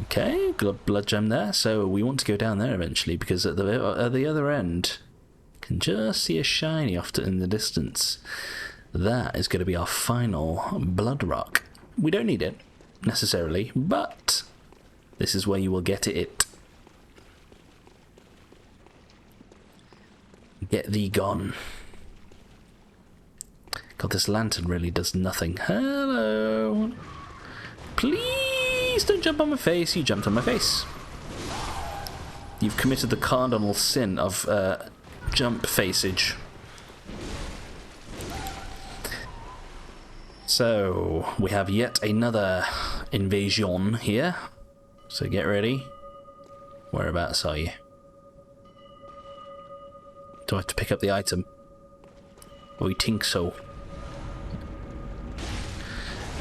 Okay, got blood gem there, so we want to go down there eventually, because at the other end, can just see a shiny off in the distance. That is going to be our final blood rock. We don't need it, necessarily, but this is where you will get it. Get thee gone. God, this lantern really does nothing. Hello. Please don't jump on my face. You jumped on my face. You've committed the cardinal sin of jump faceage. So, we have yet another invasion here. So get ready. Whereabouts are you? Do I have to pick up the item? Oh, you think so?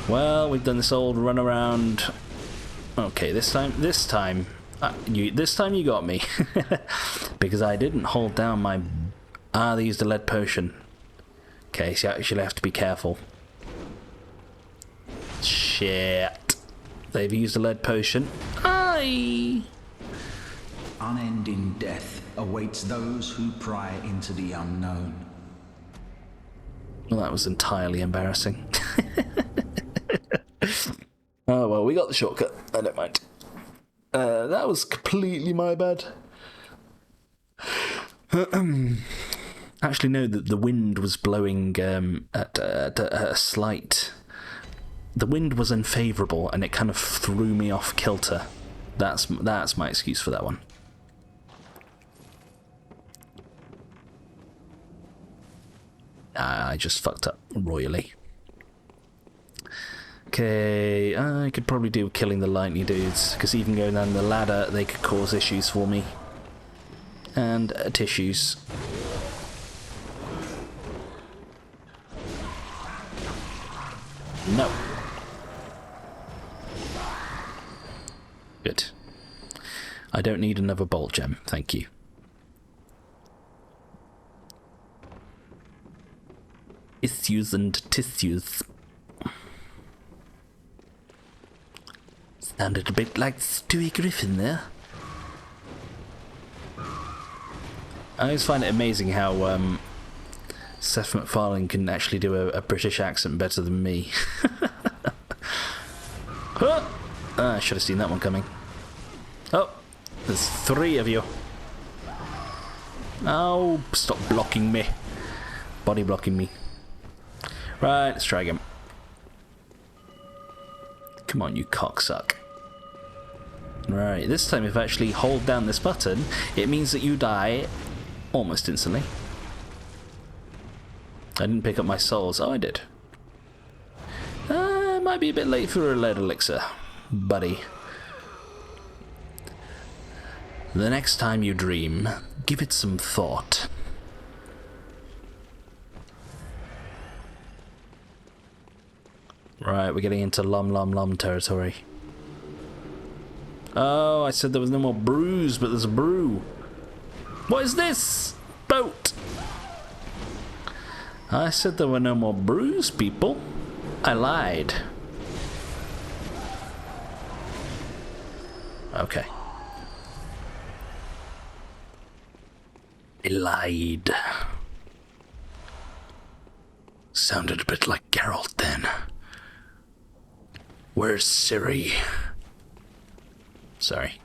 Well, we've done this old run around. Okay, this time you got me. Because I didn't hold down my... they used a lead potion. Okay, so you actually have to be careful. Shit. They've used a lead potion. Aye! Unending death awaits those who pry into the unknown. Well, that was entirely embarrassing. Oh well, we got the shortcut. I don't mind. That was completely my bad. Actually, no, the wind was blowing at a slight... The wind was unfavourable, and it kind of threw me off kilter. That's my excuse for that one. I just fucked up royally. Okay, I could probably do killing the lightning dudes, because even going down the ladder, they could cause issues for me. And tissues. No. Good. I don't need another bolt gem, thank you. Issues and tissues. Sounded a bit like Stewie Griffin there. I always find it amazing how Seth MacFarlane can actually do a British accent better than me. I should have seen that one coming. Oh, there's 3 of you. Oh, stop blocking me. Body blocking me. Right, let's try again. Come on, you cocksuck. Right, this time if I actually hold down this button, it means that you die almost instantly. I didn't pick up my souls. Oh, I did. Might be a bit late for a lead elixir, buddy. The next time you dream, give it some thought. Right, we're getting into lom territory. Oh, I said there was no more brews, but there's a brew. What is this? Boat! I said there were no more brews, people. I lied. Okay. I lied. Sounded a bit like Geralt then. Where's Siri? Sorry.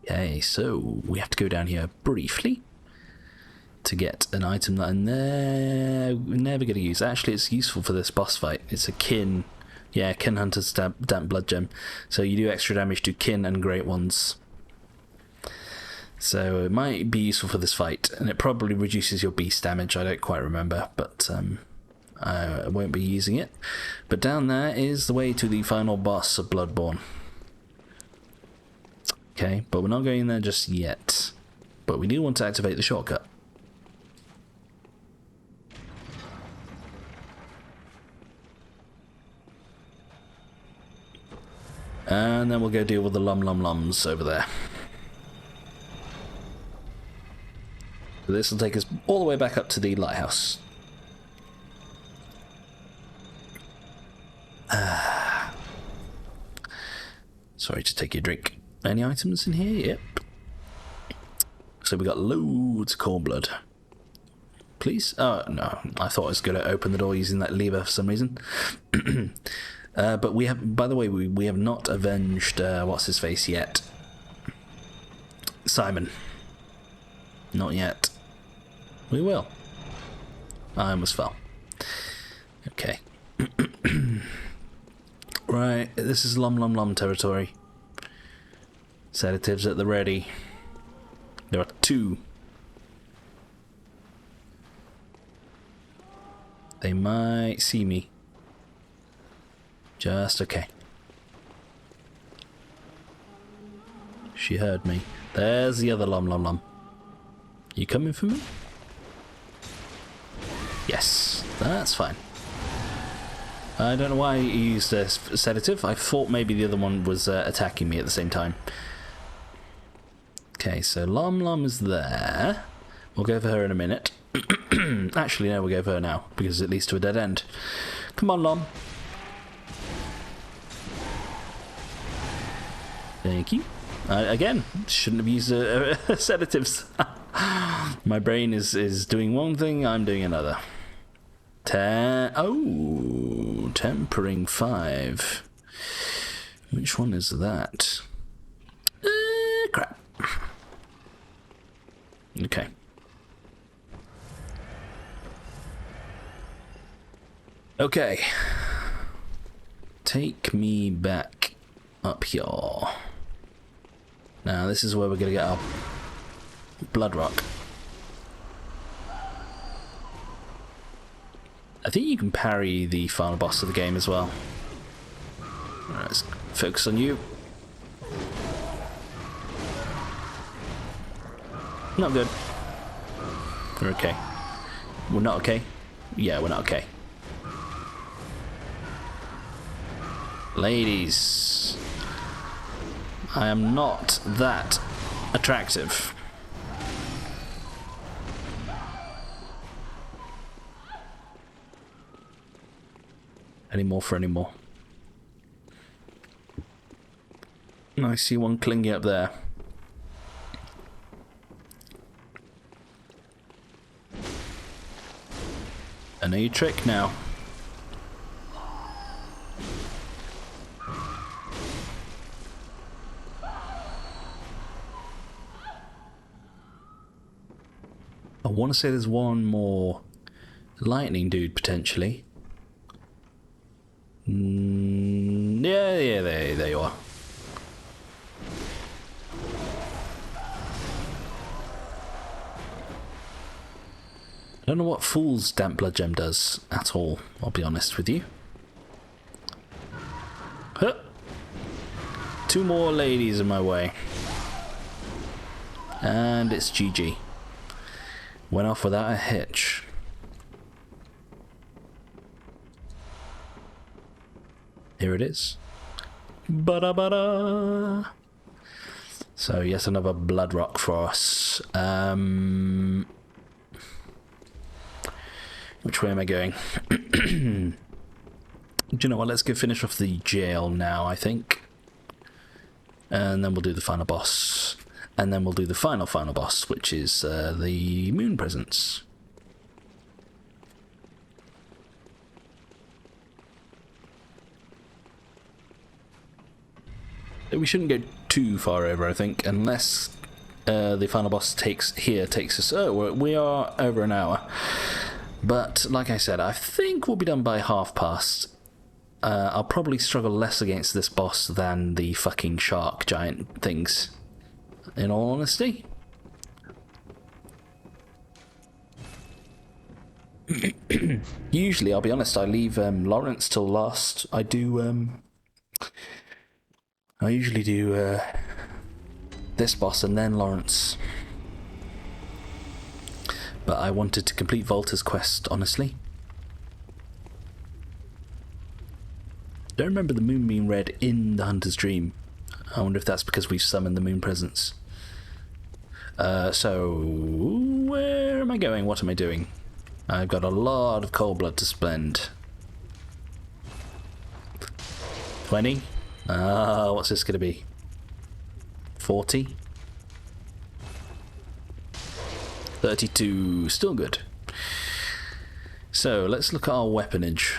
Okay, so we have to go down here briefly to get an item that I'm never going to use. Actually, it's useful for this boss fight. It's a kin. Yeah, kin hunter's damp blood gem. So you do extra damage to kin and great ones. So it might be useful for this fight, and it probably reduces your beast damage. I don't quite remember, but I won't be using it. But down there is the way to the final boss of Bloodborne. Okay, but we're not going there just yet. But we do want to activate the shortcut. And then we'll go deal with the lums over there. So this will take us all the way back up to the lighthouse. Sorry to take your drink. Any items in here? Yep. So we got loads of corn blood. Please? Oh, no. I thought I was going to open the door using that lever for some reason. But we have, by the way, we have not avenged, what's his face yet. Simon. Not yet. We will. I almost fell. Okay. Right, this is lum territory. Sedatives at the ready. There are 2. They might see me. Just okay. She heard me. There's the other lum. You coming for me? Yes, that's fine. I don't know why he used a sedative. I thought maybe the other one was attacking me at the same time. Okay, so Lum is there. We'll go for her in a minute. Actually, no, we'll go for her now, because it leads to a dead end. Come on, Lum. Thank you. Again, shouldn't have used sedatives. My brain is doing one thing, I'm doing another. Tempering 5. Which one is that? Crap. Okay. Okay. Take me back up here. Now this is where we're gonna get our blood rock. I think you can parry the final boss of the game as well. Alright, let's focus on you. Not good. We're okay. We're not okay? Yeah, we're not okay. Ladies, I am not that attractive. Any more for any more. I see one clinging up there. I know your trick now. I want to say there's one more lightning dude potentially. Yeah, there you are. I don't know what Fool's Damp Blood Gem does at all, I'll be honest with you. Huh. 2 more ladies in my way. And it's GG. Went off without a hitch. Here it is. Ba-da-ba-da. So, yet another blood rock for us. Which way am I going? Do you know what? Let's go finish off the jail now, I think. And then we'll do the final boss. And then we'll do the final boss, which is the moon presence. We shouldn't go too far over, I think, unless the final boss takes us... Oh, we are over an hour. But, like I said, I think we'll be done by past. I'll probably struggle less against this boss than the fucking shark giant things, in all honesty. Usually, I'll be honest, I leave Lawrence till last. I usually do this boss and then Lawrence. But I wanted to complete Volta's quest, honestly. Don't remember the moon being red in the Hunter's Dream. I wonder if that's because we've summoned the moon presence. So, where am I going? What am I doing? I've got a lot of cold blood to spend. 20? What's this going to be? 40? 32. Still good. So, let's look at our weaponage.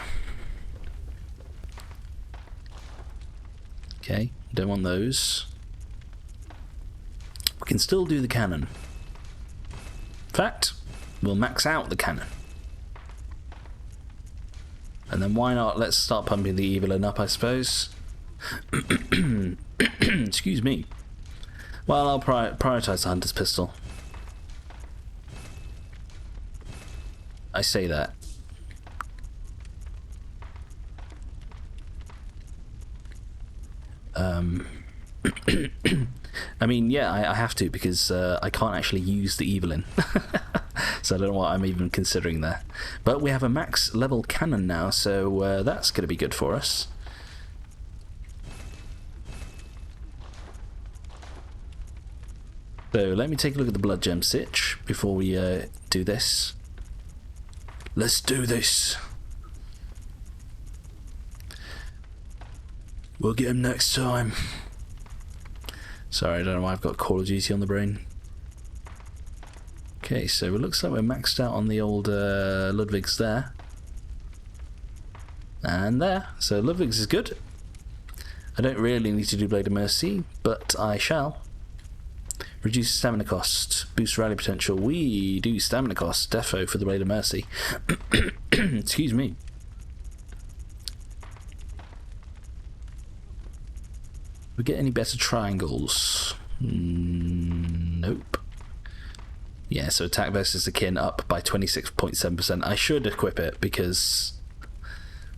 Okay, don't want those. We can still do the cannon. In fact, we'll max out the cannon. And then why not, let's start pumping the Evelyn up, I suppose. Excuse me. Well, I'll prioritise the Hunter's Pistol. I say that. I mean, yeah, I have to because I can't actually use the Evelyn. So I don't know what I'm even considering there. But we have a max level cannon now, so that's going to be good for us. So let me take a look at the blood gem sitch before we do this. Let's do this. We'll get him next time. Sorry, I don't know why I've got Call of Duty on the brain. Okay, so it looks like we're maxed out on the old Ludwig's there. And there. So Ludwig's is good. I don't really need to do Blade of Mercy, but I shall. Reduce stamina cost. Boost rally potential. We do stamina cost. Defo for the Blade of Mercy. Excuse me. We get any better triangles? Nope. Yeah, so attack versus the kin up by 26.7%. I should equip it because...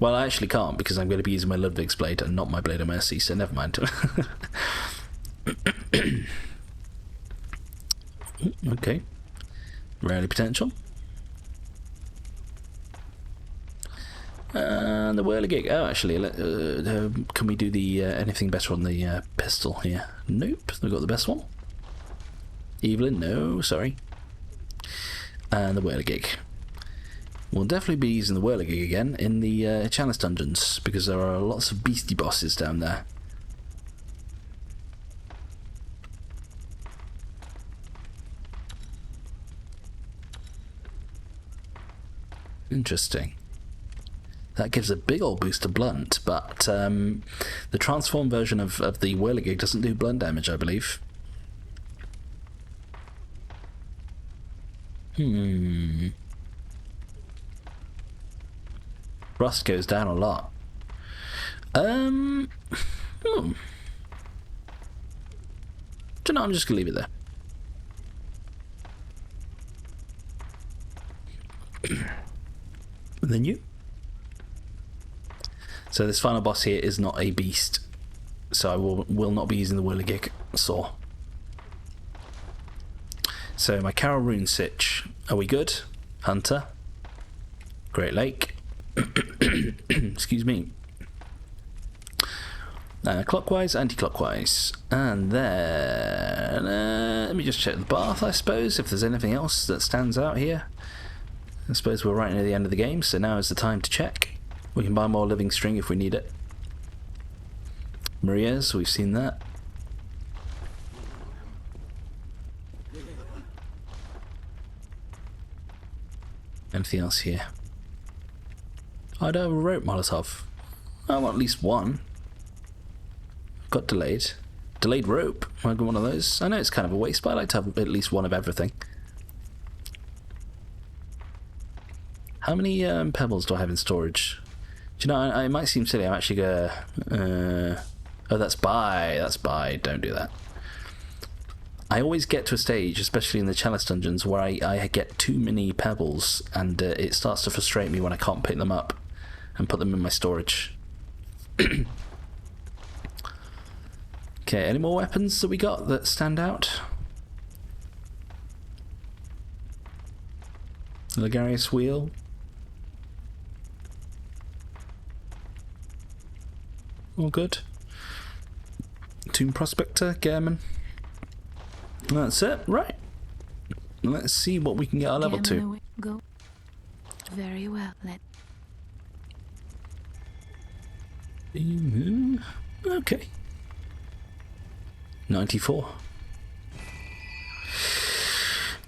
Well, I actually can't because I'm going to be using my Ludwig's blade and not my Blade of Mercy, so never mind. Okay. Rally potential. And the whirligig. Oh, actually, can we do the anything better on the pistol here? Nope, we've got the best one. Evelyn, no, sorry. And the whirligig. We'll definitely be using the whirligig again in the chalice dungeons because there are lots of beastie bosses down there. Interesting. That gives a big old boost to blunt, but the transform version of the whirligig doesn't do blunt damage, I believe. Rust goes down a lot. Do you know, I'm just gonna leave it there. And then you. So this final boss here is not a beast, so I will not be using the whirligig saw. So my Carol Rune Sitch, are we good? Hunter, Great Lake. Excuse me. Clockwise, anti-clockwise, and then let me just check the bath, I suppose, if there's anything else that stands out here. I suppose we're right near the end of the game, so now is the time to check. We can buy more living string if we need it. Maria's, we've seen that. Anything else here? I don't have a rope Molotov. I want at least one. Got delayed. Delayed rope. I got one of those. I know it's kind of a waste, but I like to have at least one of everything. How many pebbles do I have in storage? Do you know, it might seem silly. I'm actually gonna... oh, that's buy. That's buy. Don't do that. I always get to a stage, especially in the chalice dungeons, where I get too many pebbles, and it starts to frustrate me when I can't pick them up and put them in my storage. Okay, any more weapons that we got that stand out? Ligarius wheel. All good. Tomb Prospector, Gehrman. That's it, right. Let's see what we can get our level to. Go. Very well. Okay. 94.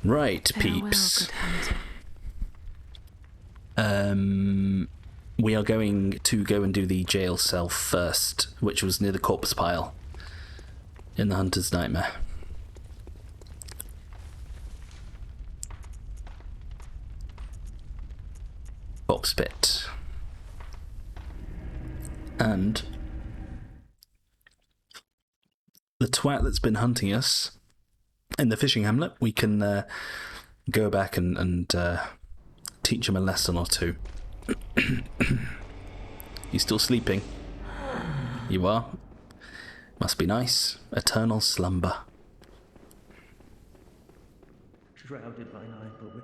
Right, peeps. We are going to go and do the jail cell first, which was near the corpse pile in the Hunter's Nightmare. Corpse pit. And the twat that's been hunting us in the fishing hamlet, we can go back and teach him a lesson or two. You still sleeping? You are? Must be nice. Eternal slumber. Shrouded by night, but with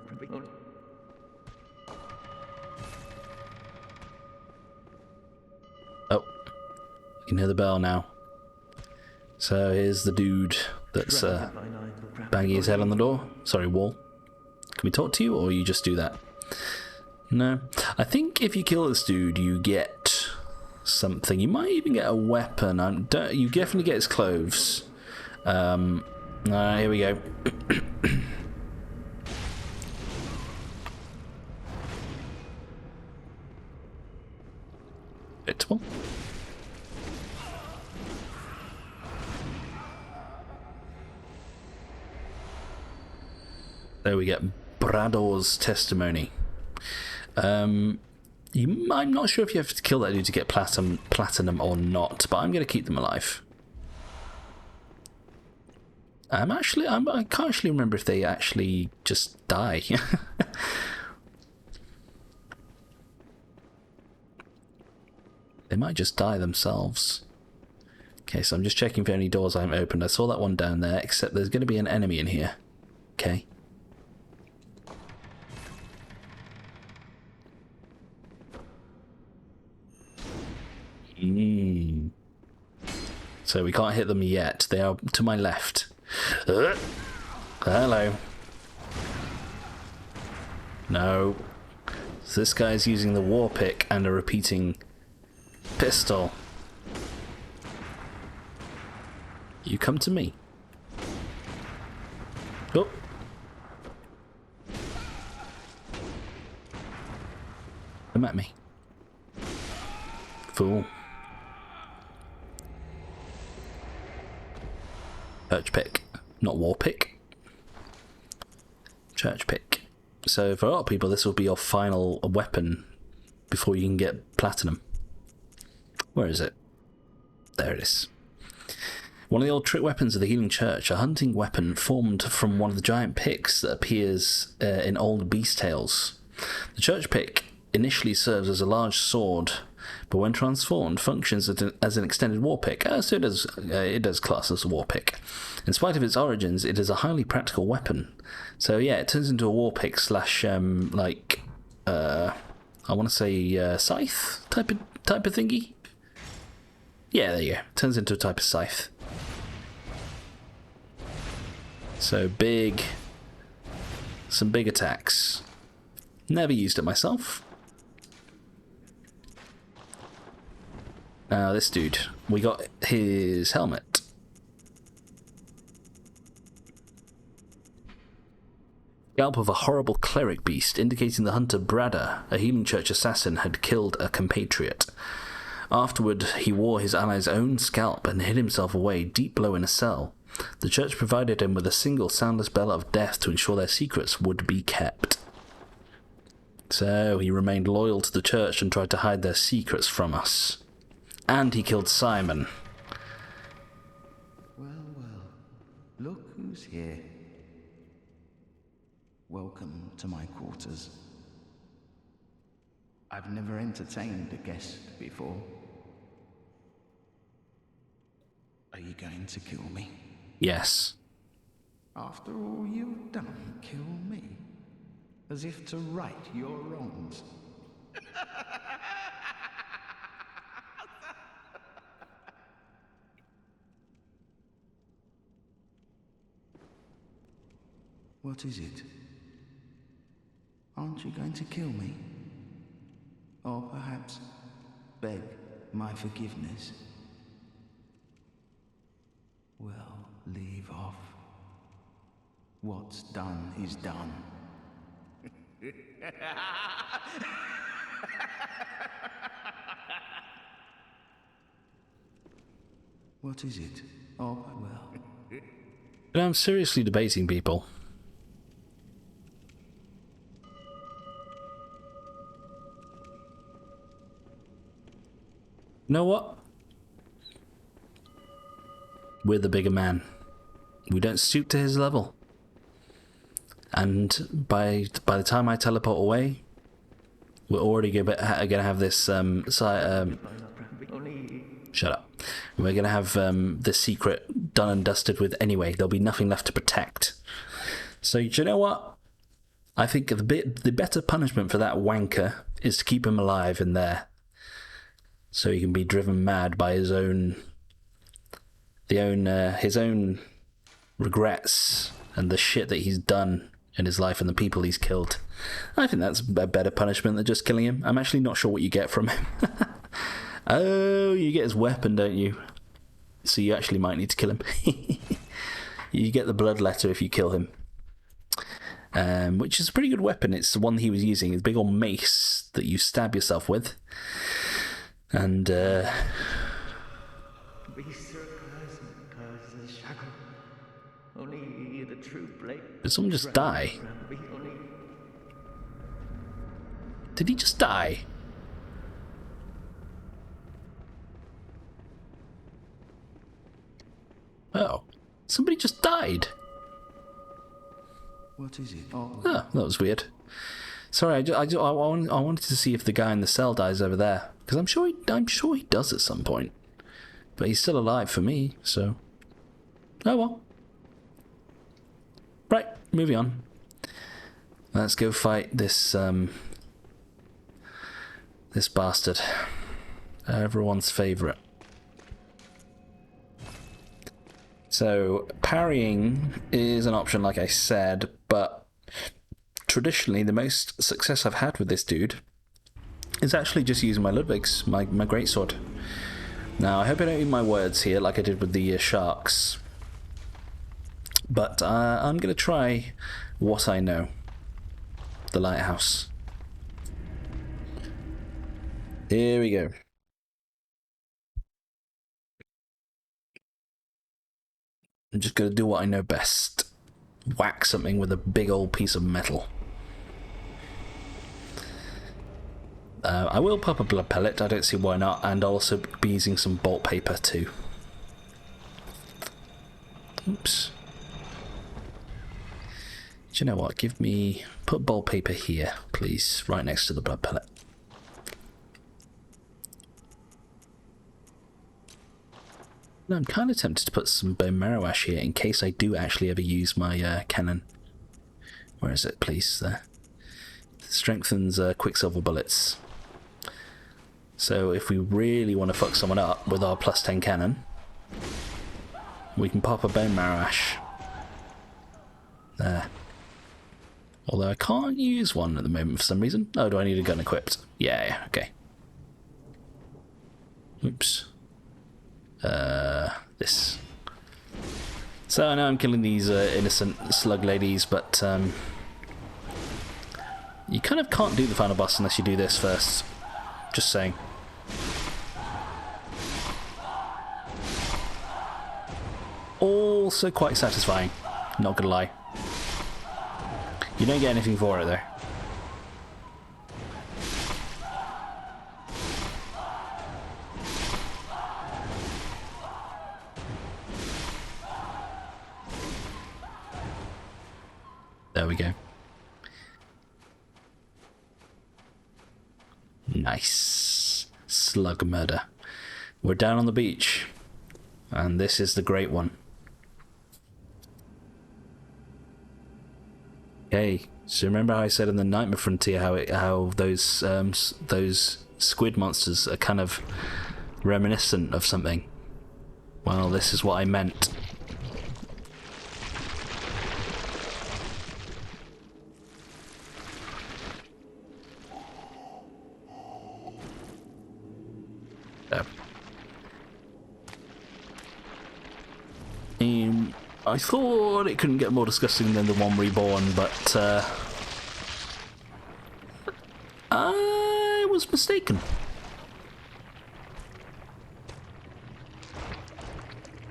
Oh, you can hear the bell now. So here's the dude that's banging his head on the door. Sorry, wall. Can we talk to you, or you just do that? No. I think if you kill this dude, you get something. You might even get a weapon. You definitely get his clothes. Here we go. Predictable. There we get Brador's testimony. I'm not sure if you have to kill that dude to get platinum or not, but I'm going to keep them alive. I can't actually remember if they actually just die. They might just die themselves. Okay, so I'm just checking for any doors I haven't opened. I saw that one down there, except there's going to be an enemy in here. Okay. So we can't hit them yet. They are to my left. Hello. No. So this guy's using the war pick and a repeating pistol. You come to me. Oh. Come at me. Fool. Church pick, not war pick. Church pick. So for a lot of people, this will be your final weapon before you can get platinum. Where is it? There it is. One of the old trick weapons of the Healing Church, a hunting weapon formed from one of the giant picks that appears in old beast tales. The church pick initially serves as a large sword, but when transformed, functions as an extended war pick. So it does class as a war pick. In spite of its origins, it is a highly practical weapon. So yeah, it turns into a war pick slash I want to say scythe type of thingy. Yeah, there you go. Turns into a type of scythe. So some big attacks. Never used it myself. Now this dude, we got his helmet. Scalp of a horrible cleric beast, indicating the hunter Brada, a Healing Church assassin, had killed a compatriot. Afterward, he wore his ally's own scalp and hid himself away deep below in a cell. The church provided him with a single soundless bell of death to ensure their secrets would be kept. So he remained loyal to the church and tried to hide their secrets from us. And he killed Simon. Well, look who Who's here? Welcome to my quarters. I've never entertained a guest before. Are you going to kill me? Yes. After all you've done, kill me? As if to right your wrongs. What is it? Aren't you going to kill me? Or perhaps beg my forgiveness? Well, leave off. What's done is done. What is it? Oh, well. But I'm seriously debating people. You know what? We're the bigger man. We don't stoop to his level. And by the time I teleport away, we're already gonna have this shut up. We're gonna have this secret done and dusted with anyway. There'll be nothing left to protect. So do you know what? I think the better punishment for that wanker is to keep him alive in there, so he can be driven mad by his own regrets and the shit that he's done in his life and the people he's killed. I think that's a better punishment than just killing him. I'm actually not sure what you get from him. Oh, you get his weapon, don't you? So you actually might need to kill him. You get the blood letter if you kill him. Which is a pretty good weapon. It's the one that he was using. It's a big old mace that you stab yourself with. And, Did someone just die? Did he just die? Oh, somebody just died. What is it? Oh, that was weird. Sorry, I wanted to see if the guy in the cell dies over there, because I'm sure he does at some point. But he's still alive for me, so oh well. Right, moving on. Let's go fight this this bastard. Everyone's favourite. So, parrying is an option, like I said, but traditionally the most success I've had with this dude is actually just using my Ludwig's, my greatsword. Now, I hope I don't eat my words here like I did with the sharks, but I'm going to try what I know. The lighthouse. Here we go. I'm just going to do what I know best. Whack something with a big old piece of metal. I will pop a blood pellet, I don't see why not, and I'll also be using some bolt paper too. Oops. Do you know what? Put bolt paper here, please, right next to the blood pellet. No, I'm kind of tempted to put some bone marrow ash here in case I do actually ever use my cannon. Where is it, please? There. It strengthens quicksilver bullets. So if we really want to fuck someone up with our +10 cannon, we can pop a bone marrow ash. There. Although I can't use one at the moment for some reason. Oh, do I need a gun equipped? Yeah, okay. Oops. This. So I know I'm killing these innocent slug ladies, but you kind of can't do the final boss unless you do this first. Just saying. Also quite satisfying, not gonna lie. You don't get anything for it though. There we go. Nice. Slug murder. We're down on the beach. And this is the great one. Okay, so remember how I said in the Nightmare Frontier how those squid monsters are kind of reminiscent of something? Well, this is what I meant. I thought it couldn't get more disgusting than the one reborn, but I was mistaken.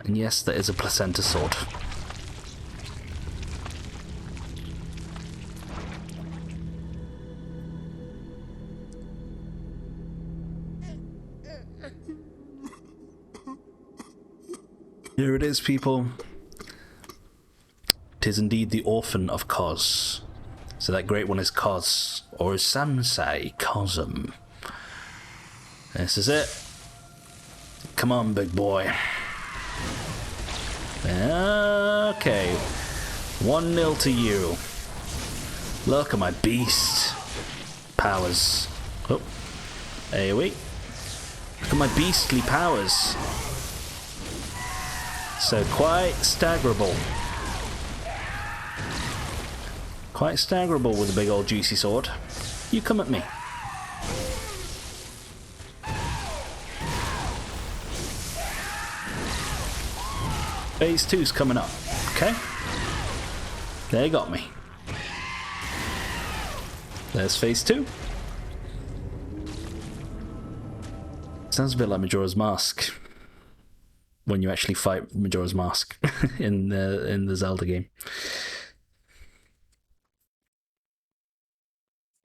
And yes, there is a placenta sword. Here it is, people. 'Tis indeed the orphan of Kos. So that great one is Kos, or some say Cosm. This is it. Come on, big boy. Okay. 1-0 to you. Look at my beast powers. Oh. AoE. Look at my beastly powers. So quite staggerable. Quite staggerable with a big old juicy sword. You come at me. Phase 2's coming up. Okay. They got me. There's phase 2. Sounds a bit like Majora's Mask. When you actually fight Majora's Mask in the Zelda game.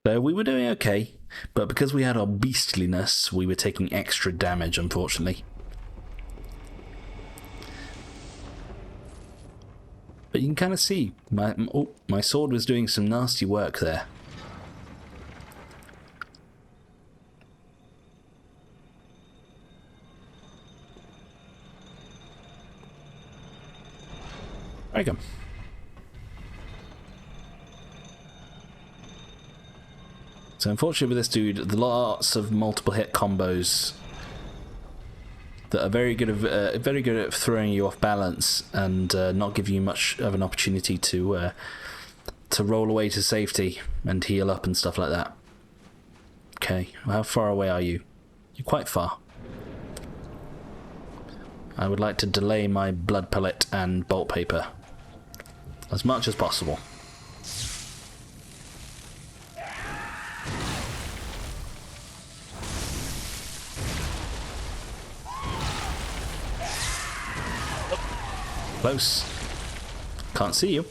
So we were doing okay, but because we had our beastliness, we were taking extra damage, unfortunately. But you can kind of see, my sword was doing some nasty work there. There you go. So unfortunately with this dude, there's lots of multiple hit combos that are very good at throwing you off balance and not giving you much of an opportunity to roll away to safety and heal up and stuff like that. Okay, how far away are you? You're quite far. I would like to delay my blood pellet and bolt paper as much as possible. Close. Can't see you.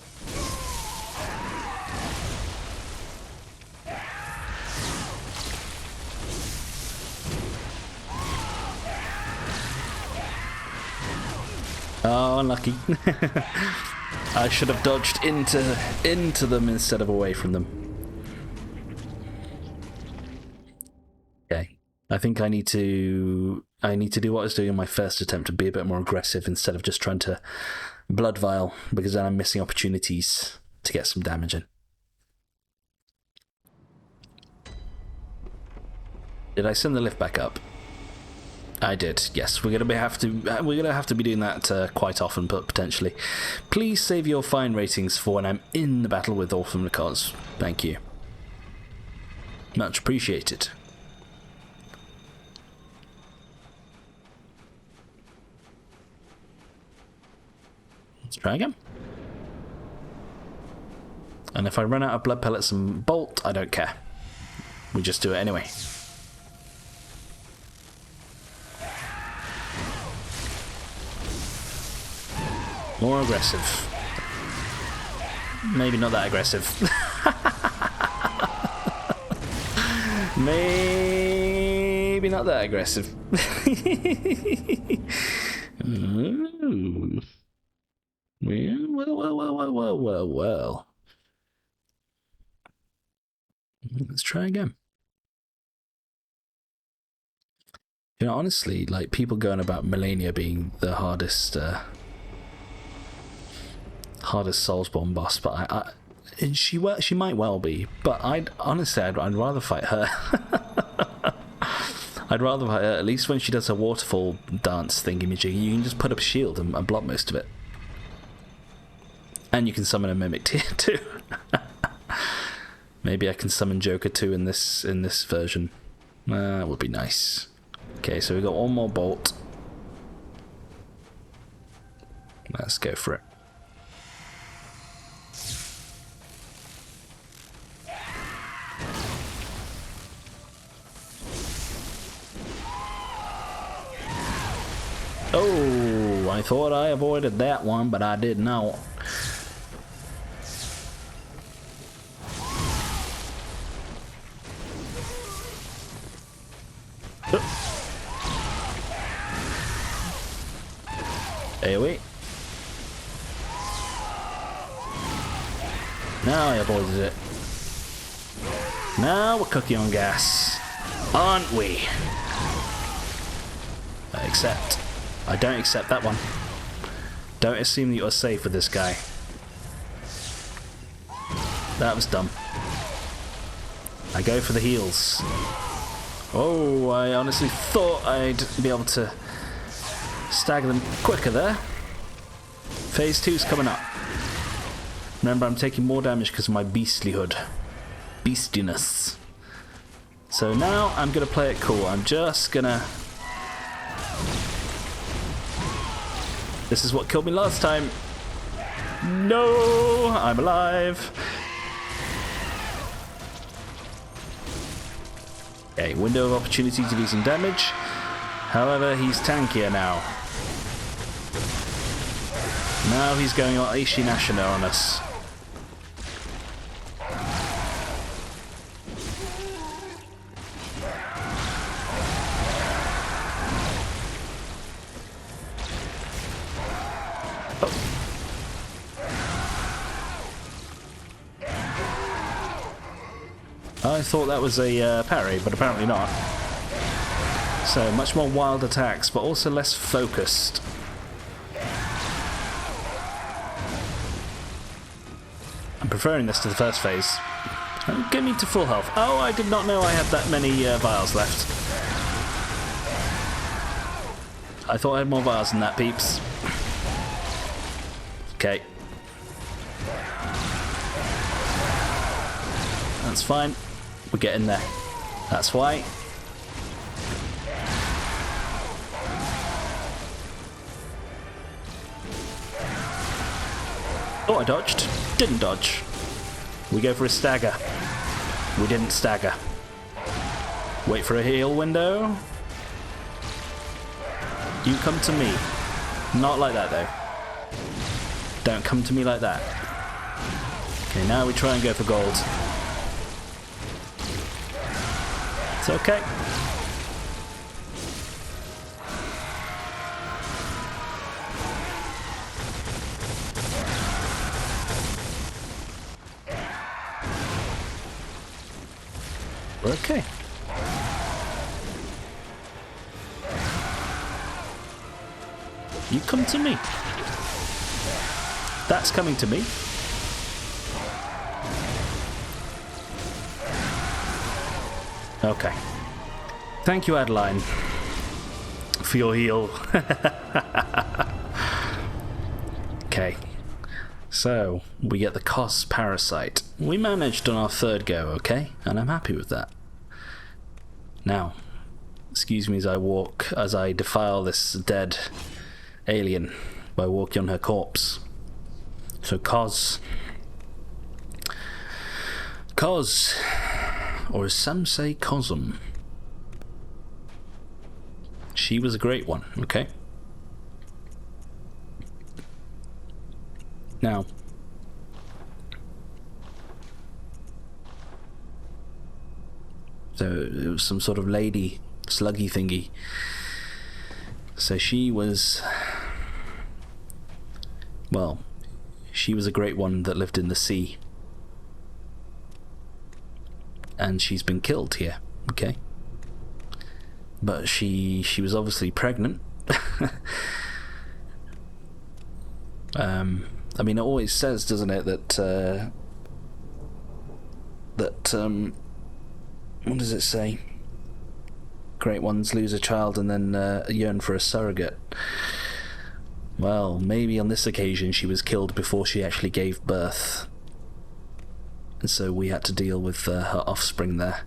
Oh, unlucky. I should have dodged into them instead of away from them. Okay. I think I need to do what I was doing in my first attempt, to be a bit more aggressive instead of just trying to blood vial, because then I'm missing opportunities to get some damage in. Did I send the lift back up? I did. Yes, we're gonna have to be doing that quite often, but potentially. Please save your fine ratings for when I'm in the battle with Orphan Kos. Thank you. Much appreciated. Let's try again. And if I run out of blood pellets and bolt, I don't care. We just do it anyway. More aggressive. Maybe not that aggressive. Maybe not that aggressive. Ooh. Well. Let's try again. You know, honestly, like, people going about Melania being the hardest Soulsborne boss, but she might well be, but I'd rather fight her. I'd rather fight her. At least when she does her waterfall dance thingy-majiggy, you can just put up a shield and block most of it. And you can summon a Mimic too. Maybe I can summon Joker too in this version. That would be nice. Okay, so we've got one more bolt. Let's go for it. Oh, I thought I avoided that one, but I did not. AoE. Now I avoided it. Now we're cooking on gas, aren't we? Except, I don't accept that one. Don't assume that you're safe with this guy. That was dumb. I go for the heals. Oh, I honestly thought I'd be able to stagger them quicker there. Phase 2's coming up. Remember, I'm taking more damage because of my beastlyhood. Beastiness. So now I'm going to play it cool. I'm just going to... This is what killed me last time. No, I'm alive. Okay, window of opportunity to do some damage. However, he's tankier now. Now he's going on Aishi Nashina on us. I thought that was a parry, but apparently not. So, much more wild attacks, but also less focused. I'm preferring this to the first phase. Get me to full health. Oh, I did not know I had that many vials left. I thought I had more vials than that, peeps. Okay. That's fine. We're getting there. That's why. Oh, I dodged. Didn't dodge. We go for a stagger. We didn't stagger. Wait for a heal window. You come to me. Not like that, though. Don't come to me like that. Okay, now we try and go for gold. It's okay. We're okay. You come to me. That's coming to me. Okay. Thank you, Adeline, for your heal. Okay. So, we get the Cos Parasite. We managed on our third go, okay? And I'm happy with that. Now, excuse me as I defile this dead alien by walking on her corpse. So, Cos, or as some say, Cosm. She was a great one, okay? Now, so it was some sort of lady, sluggy thingy. So she was, well, she was a great one that lived in the sea. and she's been killed here. Okay, but she was obviously pregnant. I mean, it always says, doesn't it, that what does it say? Great ones lose a child and then yearn for a surrogate. Well, maybe on this occasion she was killed before she actually gave birth, and so we had to deal with her offspring there.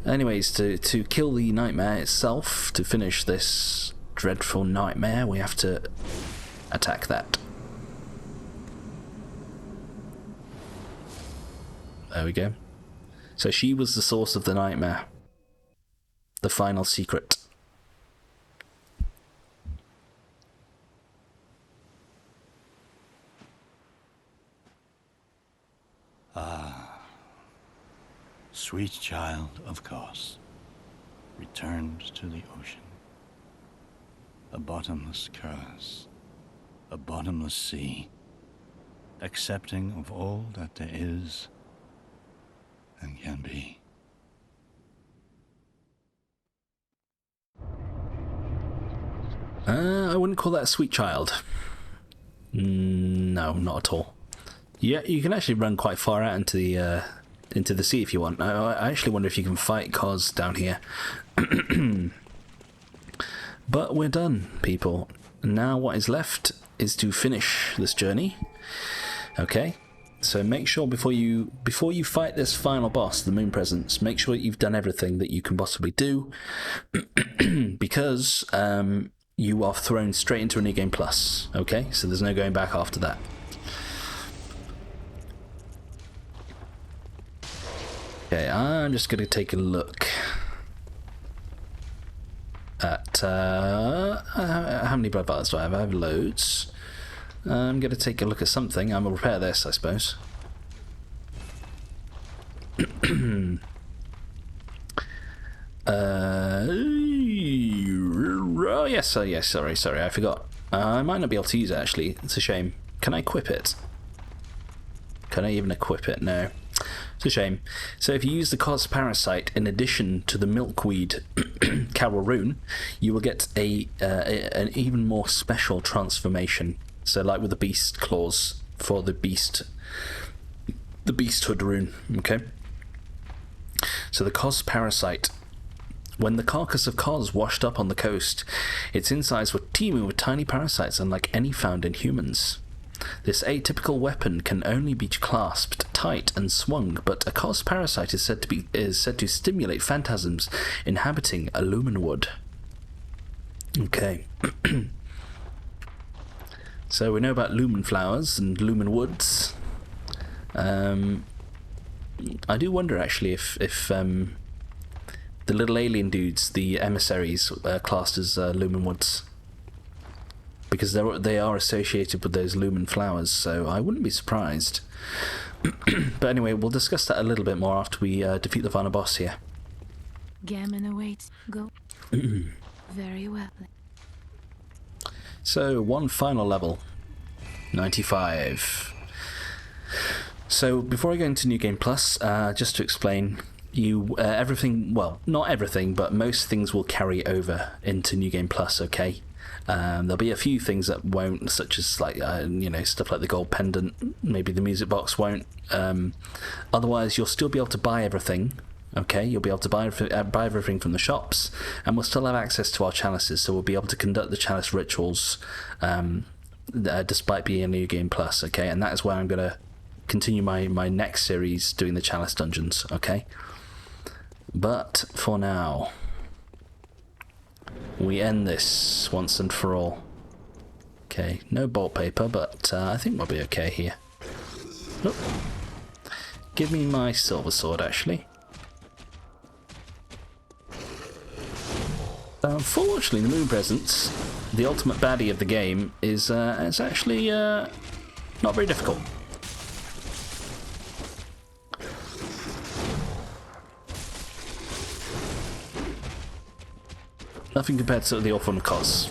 Anyways, to kill the nightmare itself, to finish this dreadful nightmare, we have to attack that. There we go. So she was the source of the nightmare. The final secret. Sweet child of Kos, returned to the ocean. A bottomless curse, a bottomless sea, accepting of all that there is and can be. I wouldn't call that a sweet child. No, not at all. Yeah, you can actually run quite far out into the sea if you want. I actually wonder if you can fight Kos down here. But we're done, people. Now what is left is to finish this journey. Okay, so make sure before you fight this final boss, the Moon Presence, make sure that you've done everything that you can possibly do, because you are thrown straight into a New Game Plus. Okay, so there's no going back after that. Okay, I'm just going to take a look at how many blood vials do I have? I have loads. I'm going to take a look at something. I'm going to repair this, I suppose. Oh yes, sorry, I forgot. I might not be able to use it actually. It's a shame. Can I equip it? Can I even equip it? No. It's a shame. So if you use the Kos Parasite in addition to the Milkweed Carol Rune, you will get an even more special transformation. So like with the Beast Claws for the Beasthood Rune. Okay. So the Kos Parasite. When the carcass of Kos washed up on the coast, its insides were teeming with tiny parasites unlike any found in humans. This atypical weapon can only be clasped tight and swung, but a Kos parasite is said to stimulate phantasms inhabiting a lumen wood. Okay. So we know about lumen flowers and lumen woods. I do wonder actually if the little alien dudes, the emissaries, are classed as lumen woods, because they are associated with those lumen flowers, so I wouldn't be surprised. But anyway, we'll discuss that a little bit more after we defeat the final boss here. Gammon awaits. Go. Very well. So, one final level. 95. So, before I go into New Game Plus, just to explain, everything, well, not everything, but most things will carry over into New Game Plus, okay? There'll be a few things that won't, such as like stuff like the gold pendant. Maybe the music box won't. Otherwise, you'll still be able to buy everything. Okay, you'll be able to buy everything from the shops, and we'll still have access to our chalices. So we'll be able to conduct the chalice rituals, despite being a New Game Plus. Okay, and that is where I'm going to continue my next series doing the chalice dungeons. Okay, but for now, we end this once and for all. Okay, no bolt paper, but I think we'll be okay here. Oh. Give me my silver sword, actually. Unfortunately, the Moon Presence, the ultimate baddie of the game, is actually not very difficult. Nothing compared to the Orphan Kos,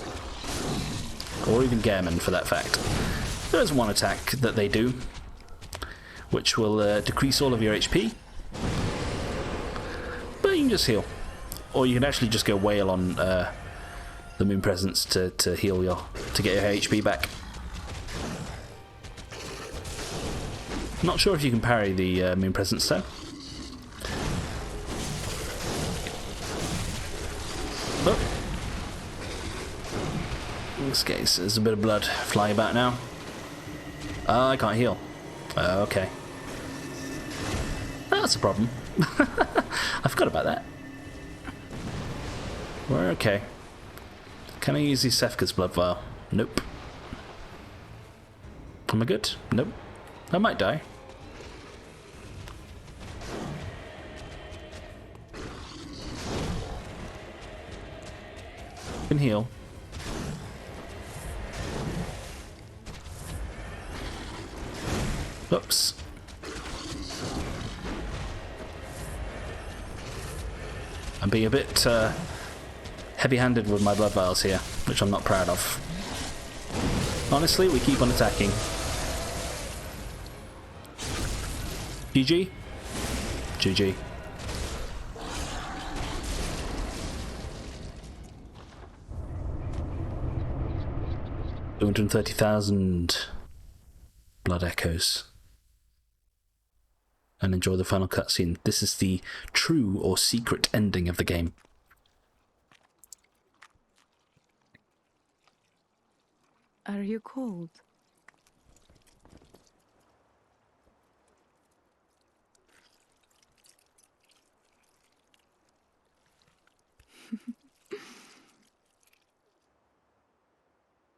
or even Gammon for that fact. There's one attack that they do, which will decrease all of your HP, just heal. Or you can actually just go wail on the Moon Presence to heal to get your HP back. Not sure if you can parry the Moon Presence though. Oh. In this case, there's a bit of blood flying about now. I can't heal. Okay. That's a problem. I forgot about that. We're okay. Can I use the Sefka's blood vial? Nope. Am I good? Nope. I might die. Can heal. Oops. I'm being a bit heavy-handed with my blood vials here, which I'm not proud of. Honestly, we keep on attacking. GG? GG. $230,000 blood echoes. And enjoy the final cutscene. This is the true or secret ending of the game. Are you cold?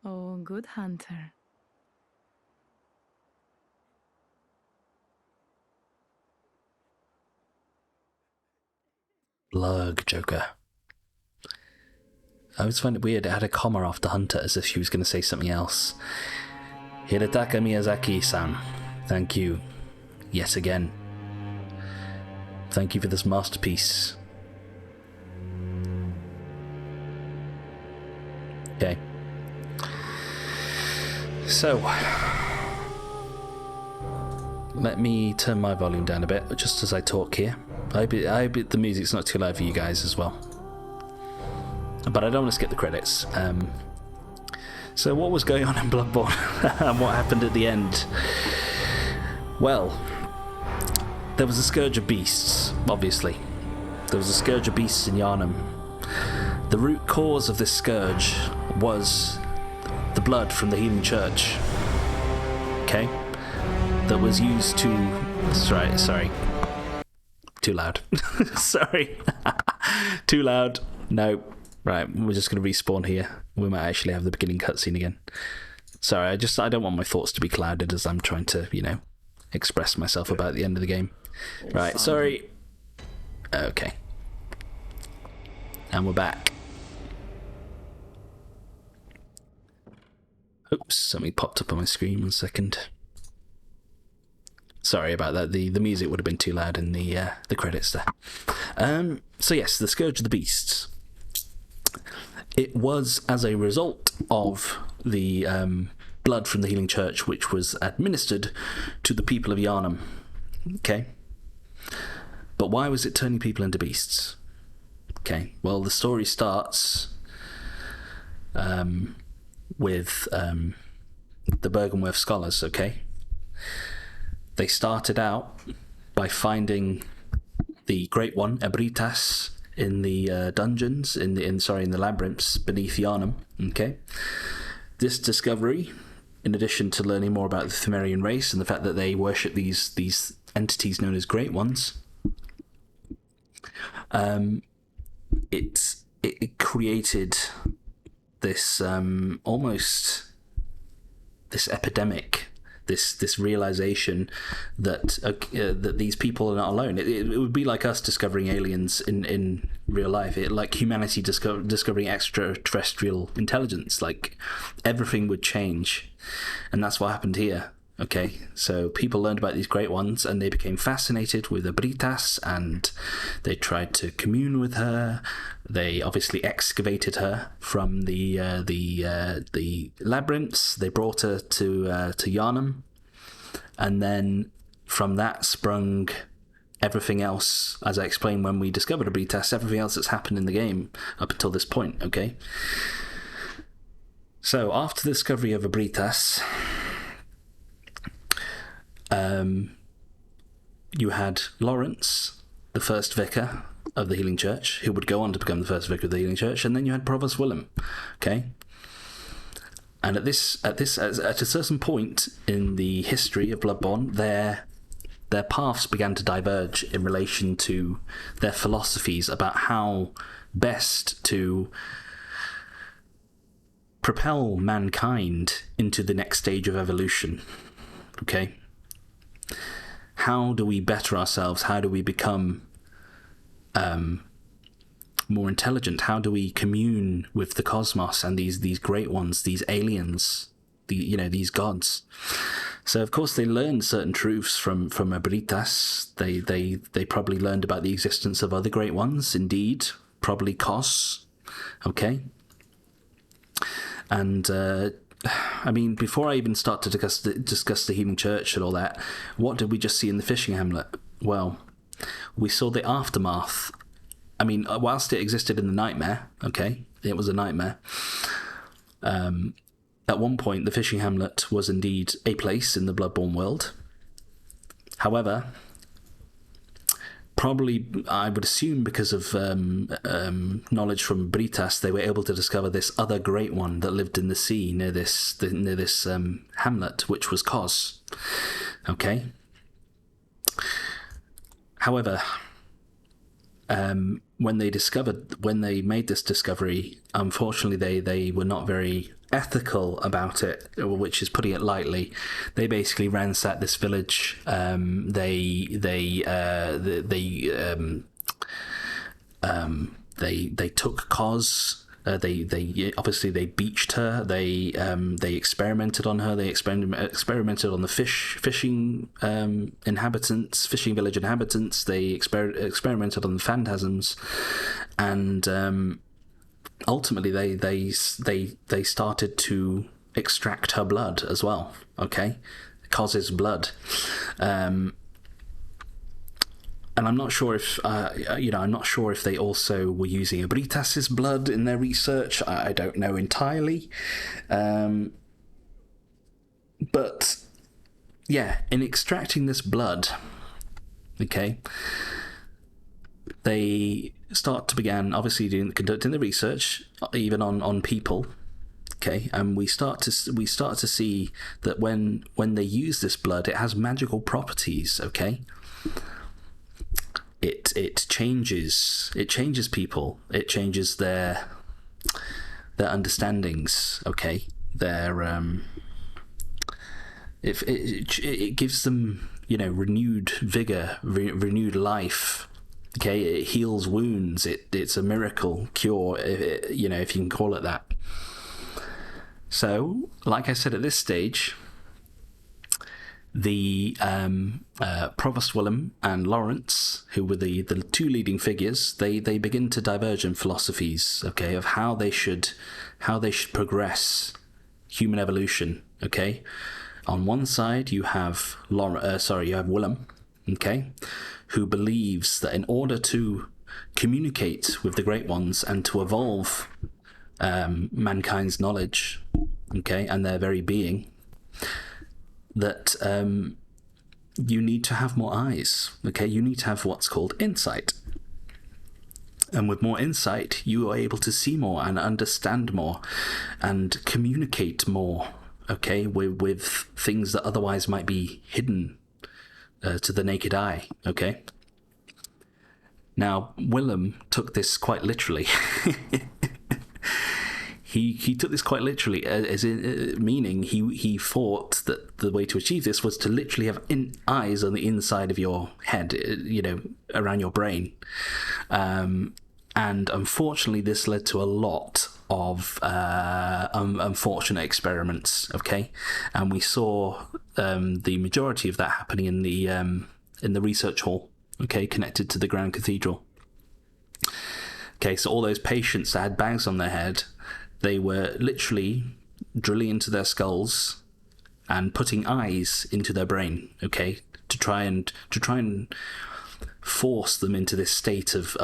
Oh, good hunter. Blurg Joker. I always find it weird, it had a comma after Hunter as if she was going to say something else. Hirataka Miyazaki-san, thank you. Yet again. Thank you for this masterpiece. Okay. So, let me turn my volume down a bit, just as I talk here. I hope the music's not too loud for you guys as well. But I don't want to skip the credits. So what was going on in Bloodborne? And what happened at the end? Well, there was a scourge of beasts, obviously. There was a scourge of beasts in Yharnam. The root cause of this scourge was the blood from the healing church. Okay? That was used to... Sorry. Too loud. Sorry. Too loud. No. Right, we're just going to respawn here. We might actually have the beginning cutscene again. Sorry, I don't want my thoughts to be clouded as I'm trying to, express myself about the end of the game. Right, sorry. Okay. And we're back. Oops, something popped up on my screen. 1 second. Sorry about that. The music would have been too loud in the credits there. So yes, the Scourge of the Beasts. It was as a result of the blood from the Healing Church, which was administered to the people of Yharnam. Okay. But why was it turning people into beasts? Okay. Well, the story starts with the Bergenworth scholars. Okay. They started out by finding the Great One, Ebritas, in the dungeons, in the labyrinths beneath Yharnam. Okay, this discovery, in addition to learning more about the Thumerian race and the fact that they worship these entities known as Great Ones, it created this almost this epidemic. This realization that that these people are not alone. It would be like us discovering aliens in real life. Like humanity discovering extraterrestrial intelligence. Like everything would change, and that's what happened here. Okay, so people learned about these Great Ones, and they became fascinated with Ebritas, and they tried to commune with her. They obviously excavated her from the labyrinths. They brought her to Yharnam, and then from that sprung everything else, as I explained when we discovered Abritas, everything else that's happened in the game up until this point, okay? So, after the discovery of Abritas, you had Lawrence, the first vicar of the Healing Church, who would go on to become the first vicar of the Healing Church, and then you had Provost Willem, okay? And at a certain point in the history of Bloodborne, their paths began to diverge in relation to their philosophies about how best to propel mankind into the next stage of evolution. Okay? How do we better ourselves? How do we become more intelligent? How do we commune with the cosmos and these great ones, these aliens, these gods? So of course they learned certain truths from Abritas. They probably learned about the existence of other great ones, indeed, probably Kos. Okay. And I mean, before I even start to discuss the Healing Church and all that, what did we just see in the fishing hamlet? Well, we saw the aftermath. I mean, whilst it existed in the nightmare, okay, it was a nightmare. At one point, the fishing hamlet was indeed a place in the Bloodborne world. However, probably, I would assume because of knowledge from Britas, they were able to discover this other great one that lived in the sea near this hamlet, which was Kos. Okay. However, when they made this discovery, unfortunately, they were not very ethical about it, which is putting it lightly. They basically ransacked this village. They took Kos. They obviously they beached her. They experimented on her. They experimented on the fishing inhabitants, fishing village inhabitants. They experimented on the phantasms, and ultimately they started to extract her blood as well. Okay, Kos's blood. And I'm not sure if, I'm not sure if they also were using Abritas's blood in their research. I don't know entirely. But, yeah, in extracting this blood, okay, they began, obviously, conducting the research, even on people, okay, and we start to see that when they use this blood, it has magical properties, okay. It changes people. It changes their understandings. Okay, it gives them renewed vigor, renewed life. Okay, it heals wounds. It's a miracle cure. If you can call it that. So, like I said at this stage, the Provost Willem and Lawrence, who were the two leading figures, they begin to diverge in philosophies, okay, of how they should progress human evolution. Okay, on one side you have Willem, okay, who believes that in order to communicate with the Great Ones and to evolve mankind's knowledge, okay, and their very being, that you need to have more eyes, okay? You need to have what's called insight. And with more insight, you are able to see more and understand more and communicate more, okay, with things that otherwise might be hidden to the naked eye, okay? Now, Willem took this quite literally. He took this quite literally, as in meaning he thought that the way to achieve this was to literally have eyes on the inside of your head, around your brain. And unfortunately, this led to a lot of unfortunate experiments. Okay, and we saw the majority of that happening in the research hall. Okay, connected to the Grand Cathedral. Okay, so all those patients that had bags on their head, they were literally drilling into their skulls and putting eyes into their brain, okay, to try and force them into this state of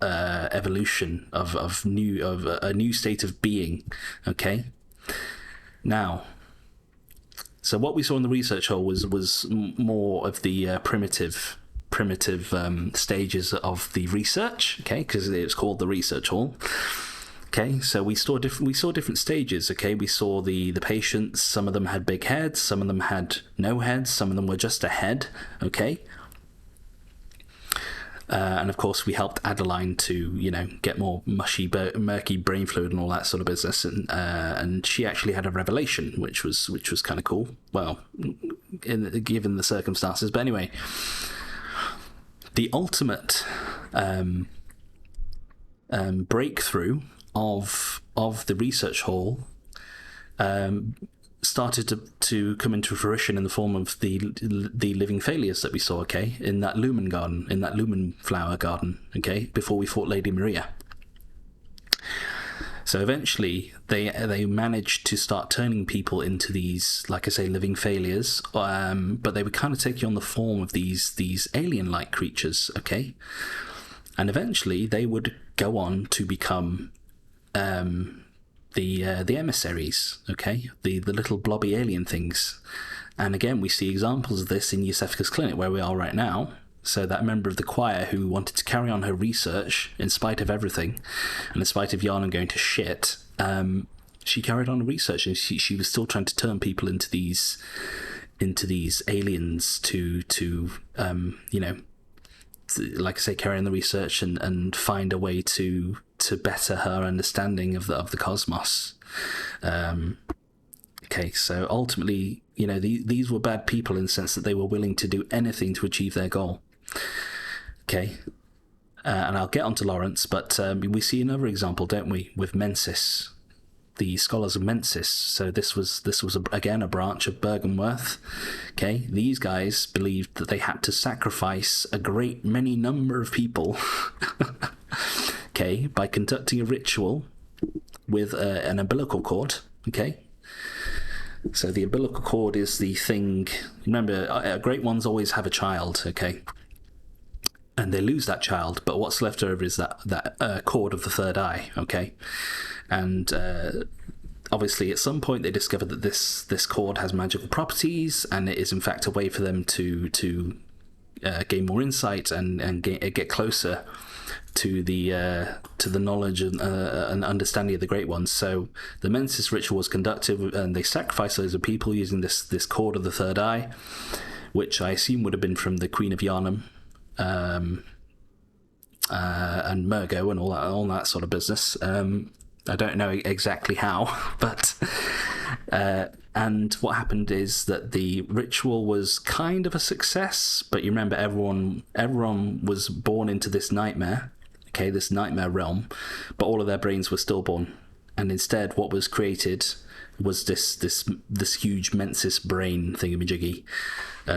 evolution, of a new state of being. Okay. Now, so what we saw in the research hall was more of the primitive stages of the research. Okay, because it's called the research hall. Okay, so we saw different stages. Okay, we saw the patients. Some of them had big heads, some of them had no heads, some of them were just a head. Okay, and of course we helped Adeline to get more murky brain fluid and all that sort of business, and she actually had a revelation, which was kind of cool. Well, given the circumstances, but anyway, the ultimate breakthrough of the research hall started to come into fruition in the form of the living failures that we saw, okay, in that lumen garden, in that lumen flower garden, okay, before we fought Lady Maria. So eventually they managed to start turning people into these, like I say, living failures, but they would kind of take you on the form of these alien-like creatures, okay, and eventually they would go on to become the emissaries, okay, the little blobby alien things. And again, we see examples of this in Yosefka's clinic, where we are right now. So that member of the choir who wanted to carry on her research in spite of everything, and in spite of Yana going to shit, she carried on her research, and she was still trying to turn people into these aliens to like I say, carry on the research and find a way to better her understanding of the cosmos. Okay, so ultimately, these were bad people in the sense that they were willing to do anything to achieve their goal. Okay, and I'll get onto Lawrence, but we see another example, don't we, with Mensis, the scholars of Mensis. So this was again a branch of Bergenworth. Okay, these guys believed that they had to sacrifice a great many number of people, okay, by conducting a ritual with an umbilical cord. Okay, so the umbilical cord is the thing. Remember, great ones always have a child. Okay. And they lose that child, but what's left over is that cord of the third eye, okay? And obviously, at some point, they discovered that this cord has magical properties, and it is in fact a way for them to gain more insight and get closer to the knowledge and understanding of the Great Ones. So the Mensis ritual was conducted, and they sacrificed loads of people using this cord of the third eye, which I assume would have been from the Queen of Yharnam. And Murgo and all that sort of business. I don't know exactly how, but and what happened is that the ritual was kind of a success. But you remember, everyone was born into this nightmare, okay, this nightmare realm, but all of their brains were stillborn, and instead, what was created was this huge Mensis brain thingamajiggy,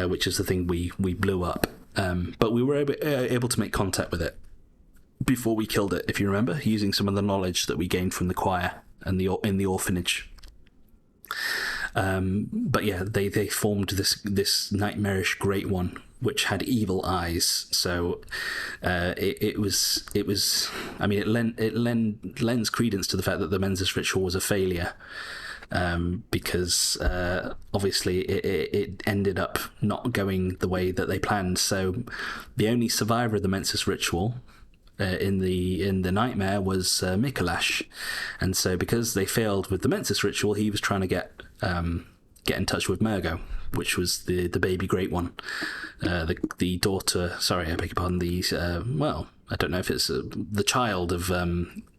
which is the thing we blew up. But we were able to make contact with it before we killed it, if you remember, using some of the knowledge that we gained from the choir and in the orphanage. But yeah, they formed this nightmarish Great One, which had evil eyes. So it was. I mean, it lends credence to the fact that the Mensis ritual was a failure. Because obviously it ended up not going the way that they planned. So the only survivor of the Mensis ritual in the nightmare was Mikolash, and so because they failed with the Mensis ritual, he was trying to get in touch with Murgo, which was the baby Great One, the daughter. Sorry, I beg your pardon. I don't know if it's the child of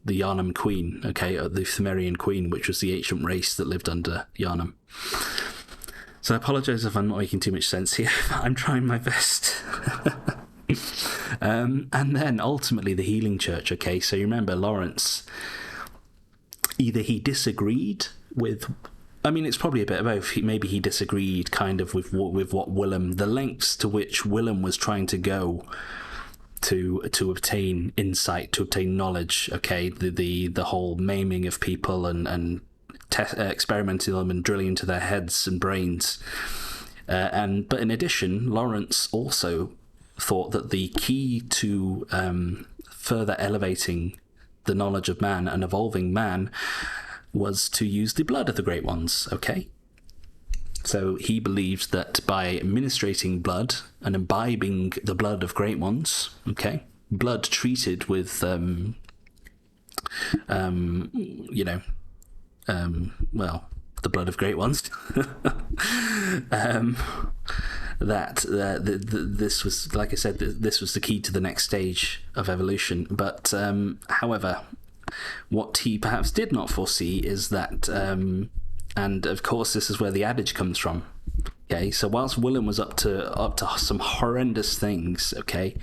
the Yharnam Queen, okay, the Pthumerian Queen, which was the ancient race that lived under Yharnam. So I apologise if I'm not making too much sense here, but I'm trying my best. And then ultimately the Healing Church, okay, so you remember Lawrence, either he disagreed with... I mean, it's probably a bit of both. Maybe he disagreed kind of with what Willem, the lengths to which Willem was trying to go to obtain insight, to obtain knowledge, okay, the whole maiming of people and experimenting them and drilling into their heads and brains. But in addition, Lawrence also thought that the key to further elevating the knowledge of man and evolving man was to use the blood of the Great Ones, okay? So he believed that by administrating blood and imbibing the blood of Great Ones, okay, blood treated with, well, the blood of Great Ones, this was, like I said, this was the key to the next stage of evolution. But, however, what he perhaps did not foresee is that, and of course this is where the adage comes from, okay, so whilst Willem was up to some horrendous things, okay,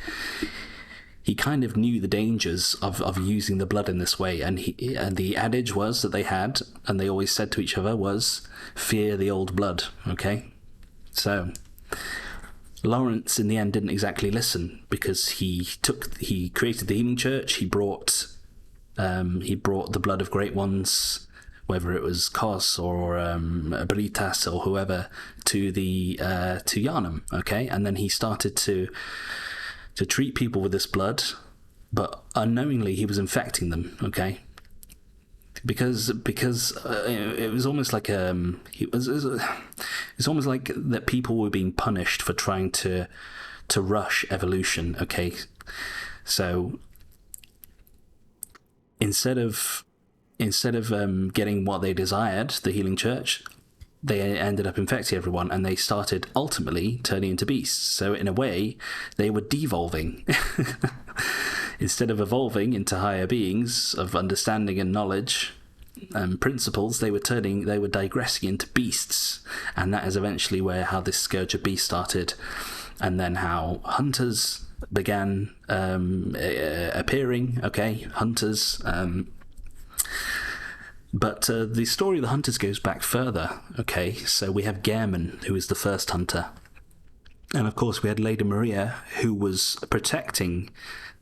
he kind of knew the dangers of using the blood in this way, and the adage was that they had, and they always said to each other, was fear the old blood, okay? So Lawrence in the end didn't exactly listen, because he created the healing church. He brought the blood of Great Ones, whether it was Kos or Britas or whoever, to Yharnam, okay? And then he started to treat people with this blood, but unknowingly he was infecting them, okay? Because it was almost like it's almost like that people were being punished for trying to rush evolution, okay? So instead of getting what they desired, the healing church, they ended up infecting everyone, and they started ultimately turning into beasts. So in a way, they were devolving. Instead of evolving into higher beings of understanding and knowledge and principles, they were digressing into beasts. And that is eventually how this scourge of beasts started, and then how hunters began appearing, okay, hunters. But the story of the hunters goes back further, okay? So we have Gehrman, who is the first hunter. And of course we had Lady Maria, who was protecting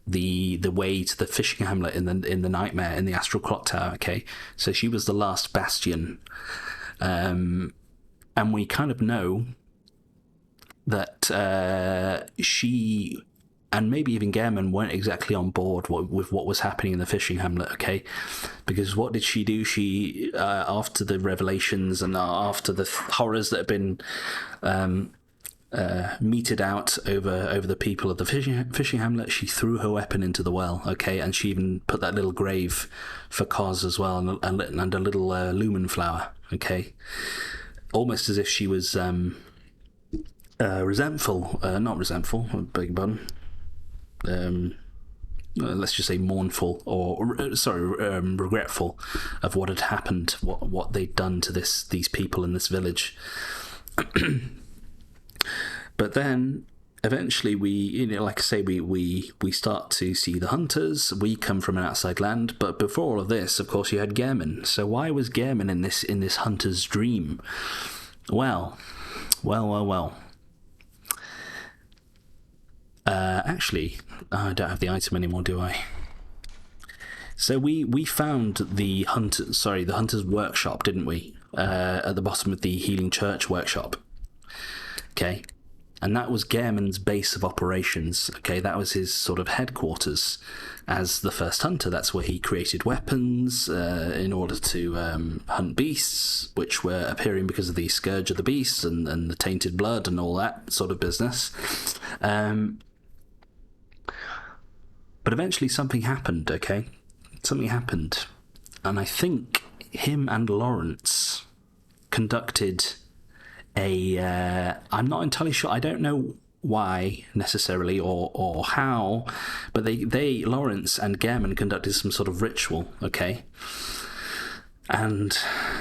the way to the fishing hamlet in the nightmare, in the astral clock tower, okay? So she was the last bastion. And we kind of know that she, and maybe even Gehrman, weren't exactly on board with what was happening in the fishing hamlet, okay? Because what did she do? She, after the revelations and after the horrors that had been meted out over the people of the fishing hamlet, she threw her weapon into the well, okay? And she even put that little grave for Kos as well, and a little lumen flower, okay? Almost as if she was resentful, not resentful, I beg your pardon. Let's just say mournful, or regretful of what had happened, what they'd done to these people in this village. But then eventually like I say, we start to see the hunters. We come from an outside land, but before all of this, of course, you had Gehrman. So why was Gehrman in this hunter's dream? Well. Actually, I don't have the item anymore, do I? So we found the hunter's workshop, didn't we? At the bottom of the Healing Church workshop. Okay. And that was Gehrman's base of operations. Okay, that was his sort of headquarters as the first hunter. That's where he created weapons in order to hunt beasts, which were appearing because of the scourge of the beasts and the tainted blood and all that sort of business. But eventually something happened, okay? Something happened. And I think him and Lawrence conducted I'm not entirely sure, I don't know why necessarily or how, but they Lawrence and Gehrman conducted some sort of ritual, okay? And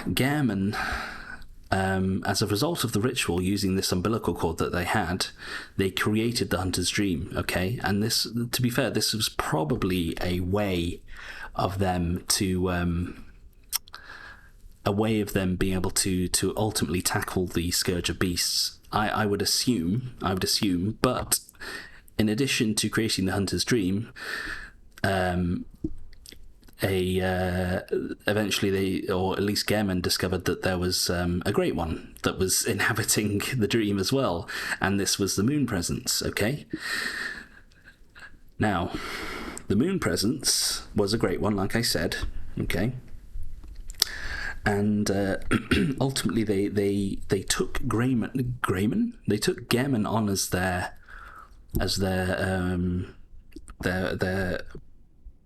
Gehrman, as a result of the ritual, using this umbilical cord that they had, they created the hunter's dream, okay? And this, to be fair, this was probably a way of them being able to ultimately tackle the scourge of beasts. I would assume, but in addition to creating the hunter's dream, eventually they, or at least Gehrman, discovered that there was a great one that was inhabiting the dream as well, and this was the moon presence, okay? Now, the moon presence was a great one, like I said, okay? And ultimately they took Grayman? They took Gehrman on as their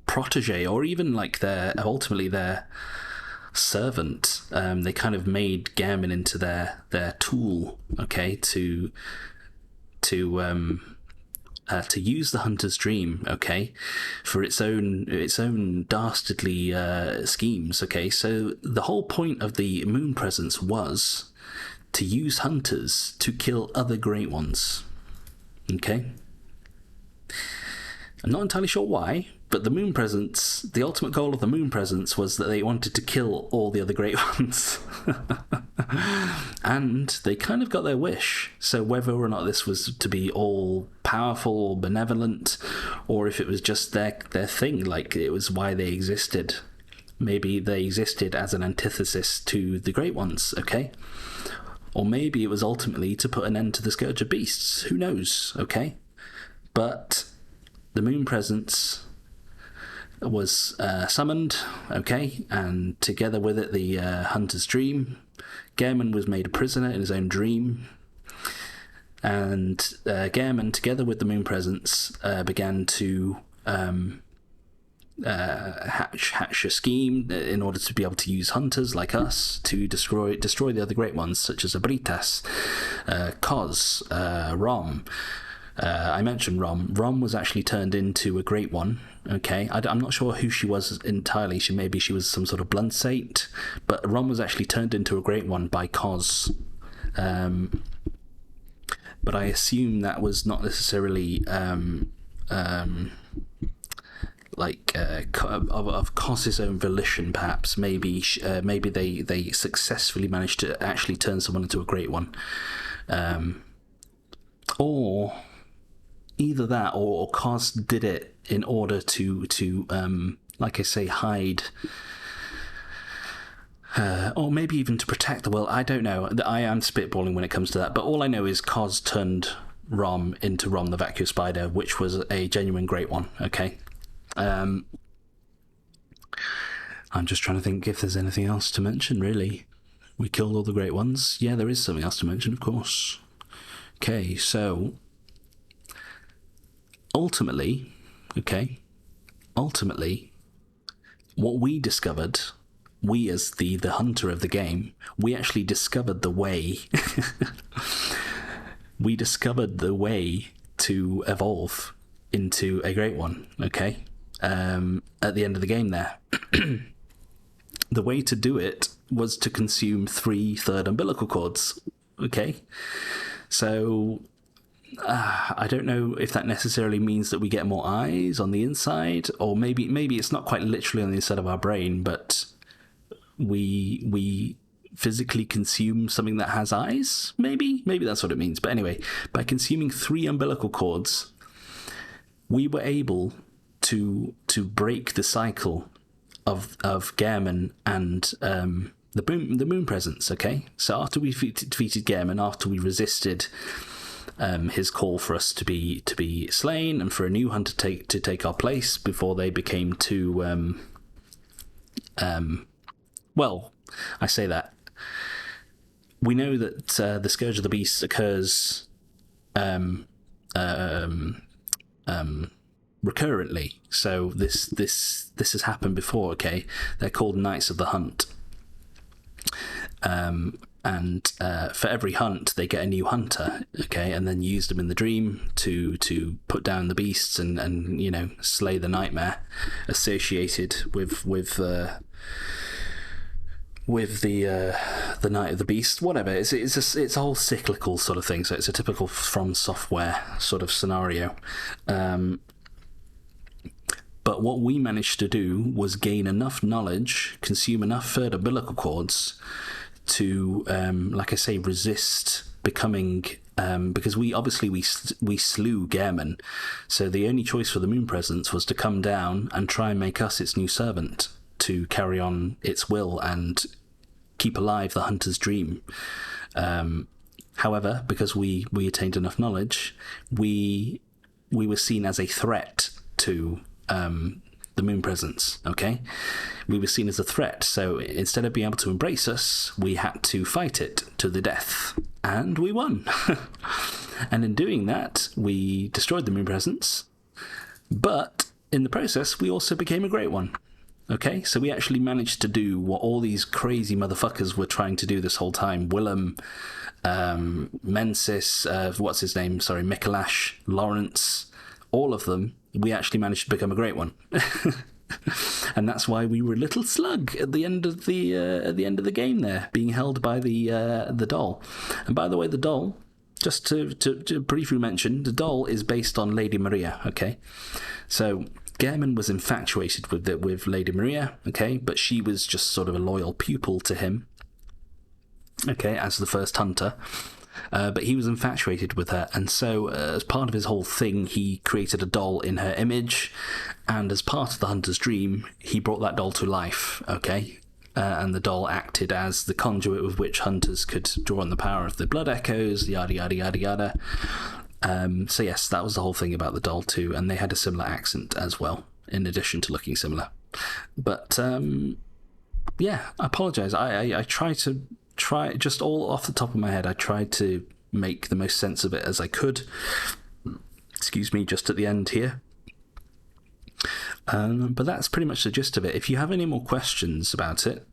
protege, or even like their servant. They kind of made Gehrman into their tool, okay, to use the Hunter's Dream, okay, for its own dastardly schemes, okay. So the whole point of the moon presence was to use hunters to kill other Great Ones, okay. I'm not entirely sure why, but the moon presence, the ultimate goal of the moon presence was that they wanted to kill all the other Great Ones. And they kind of got their wish. So whether or not this was to be all powerful or benevolent, or if it was just their thing, like it was why they existed. Maybe they existed as an antithesis to the Great Ones, okay? Or maybe it was ultimately to put an end to the Scourge of Beasts. Who knows, okay? But the moon presence was summoned, okay, and together with it the Hunter's Dream. Gehrman was made a prisoner in his own dream, and Gehrman, together with the moon presence, began to hatch a scheme in order to be able to use hunters like us to destroy the other Great Ones, such as Abritas, Kos, Rom. I mentioned Rom. Rom was actually turned into a Great One. Okay, I'm not sure who she was entirely. Maybe she was some sort of blunt saint, but Rom was actually turned into a Great One by Kos. But I assume that was not necessarily of Kos's own volition. Perhaps, maybe they successfully managed to actually turn someone into a Great One, or either that, or Kos did it in order to like I say, hide, or maybe even to protect the world. I don't know. I am spitballing when it comes to that, but all I know is Kos turned Rom into Rom the Vacuous Spider, which was a genuine Great One, okay? I'm just trying to think if there's anything else to mention, really. We killed all the Great Ones. Yeah, there is something else to mention, of course. Okay, so ultimately, what we discovered, we as the hunter of the game, we actually discovered the way. We discovered the way to evolve into a Great One, okay? At the end of the game there. The way to do it was to consume 3 third umbilical cords, okay? So I don't know if that necessarily means that we get more eyes on the inside, or maybe it's not quite literally on the inside of our brain, but we physically consume something that has eyes. Maybe that's what it means. But anyway, by consuming 3 umbilical cords, we were able to break the cycle of Gehrman and the moon presence. Okay, so after we defeated Gehrman, after we resisted his call for us to be slain and for a new hunter to take our place before they became too well, I say that. We know that the Scourge of the Beast occurs recurrently, so this has happened before. Okay, they're called Knights of the Hunt. And for every hunt they get a new hunter, okay, and then use them in the dream to put down the beasts and you know, slay the nightmare associated with the Night of the Beast, whatever. It's a whole cyclical sort of thing, so it's a typical From Software sort of scenario. But what we managed to do was gain enough knowledge, consume enough third umbilical cords to, like I say, resist becoming, because we slew Gehrman, so the only choice for the moon presence was to come down and try and make us its new servant to carry on its will and keep alive the hunter's dream. However, because we attained enough knowledge, we were seen as a threat to the moon presence, okay? We were seen as a threat, so instead of being able to embrace us, we had to fight it to the death. And we won. And in doing that, we destroyed the moon presence, but in the process, we also became a great one. Okay, so we actually managed to do what all these crazy motherfuckers were trying to do this whole time. Willem, Mensis, what's his name? Sorry, Mikolash, Lawrence, all of them. We actually managed to become a great one. And that's why we were a little slug at the end of the game there, being held by the doll. And by the way, the doll, just to briefly mention, the doll is based on Lady Maria, okay? So Gehrman was infatuated with Lady Maria, okay, but she was just sort of a loyal pupil to him, okay, as the first hunter. But he was infatuated with her, and so as part of his whole thing, he created a doll in her image, and as part of the hunter's dream, he brought that doll to life, okay? And the doll acted as the conduit with which hunters could draw on the power of the blood echoes, yada yada yada yada. So yes, that was the whole thing about the doll too, and they had a similar accent as well, in addition to looking similar. But yeah, I apologise. I try just all off the top of my head. I tried to make the most sense of it as I could. Excuse me, just at the end here. But that's pretty much the gist of it. If you have any more questions about it,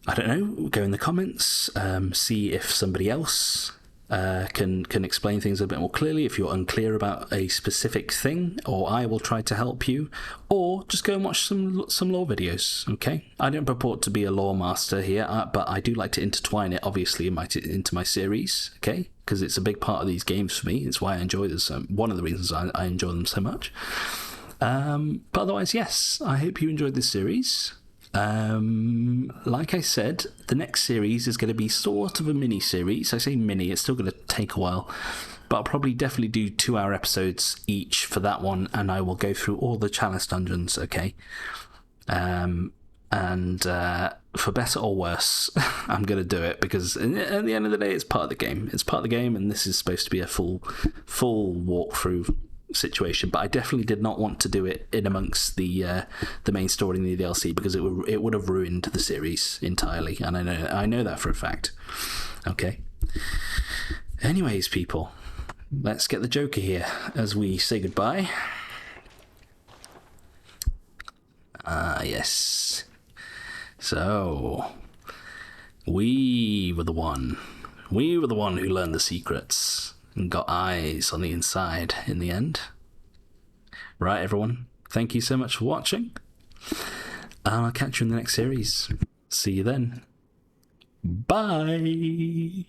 I don't know, go in the comments, see if somebody else can explain things a bit more clearly if you're unclear about a specific thing, or I will try to help you, or just go and watch some lore videos, okay? I don't purport to be a lore master here, but I do like to intertwine it, obviously, into my series, okay? Because it's a big part of these games for me. It's why I enjoy this. One of the reasons I enjoy them so much. But otherwise, yes, I hope you enjoyed this series. Like I said, the next series is going to be sort of a mini series. I say mini, it's still going to take a while, but I'll probably definitely do 2-hour episodes each for that one, and I will go through all the chalice dungeons, okay? And for better or worse, I'm going to do it, because at the end of the day, it's part of the game. It's part of the game, and this is supposed to be a full walkthrough situation, but I definitely did not want to do it in amongst the main story in the DLC, because it would have ruined the series entirely, and I know that for a fact. Okay. Anyways, people, let's get the Joker here as we say goodbye. Yes. So, we were the one who learned the secrets and got eyes on the inside in the end. Right, everyone, thank you so much for watching, and I'll catch you in the next series. See you then. Bye!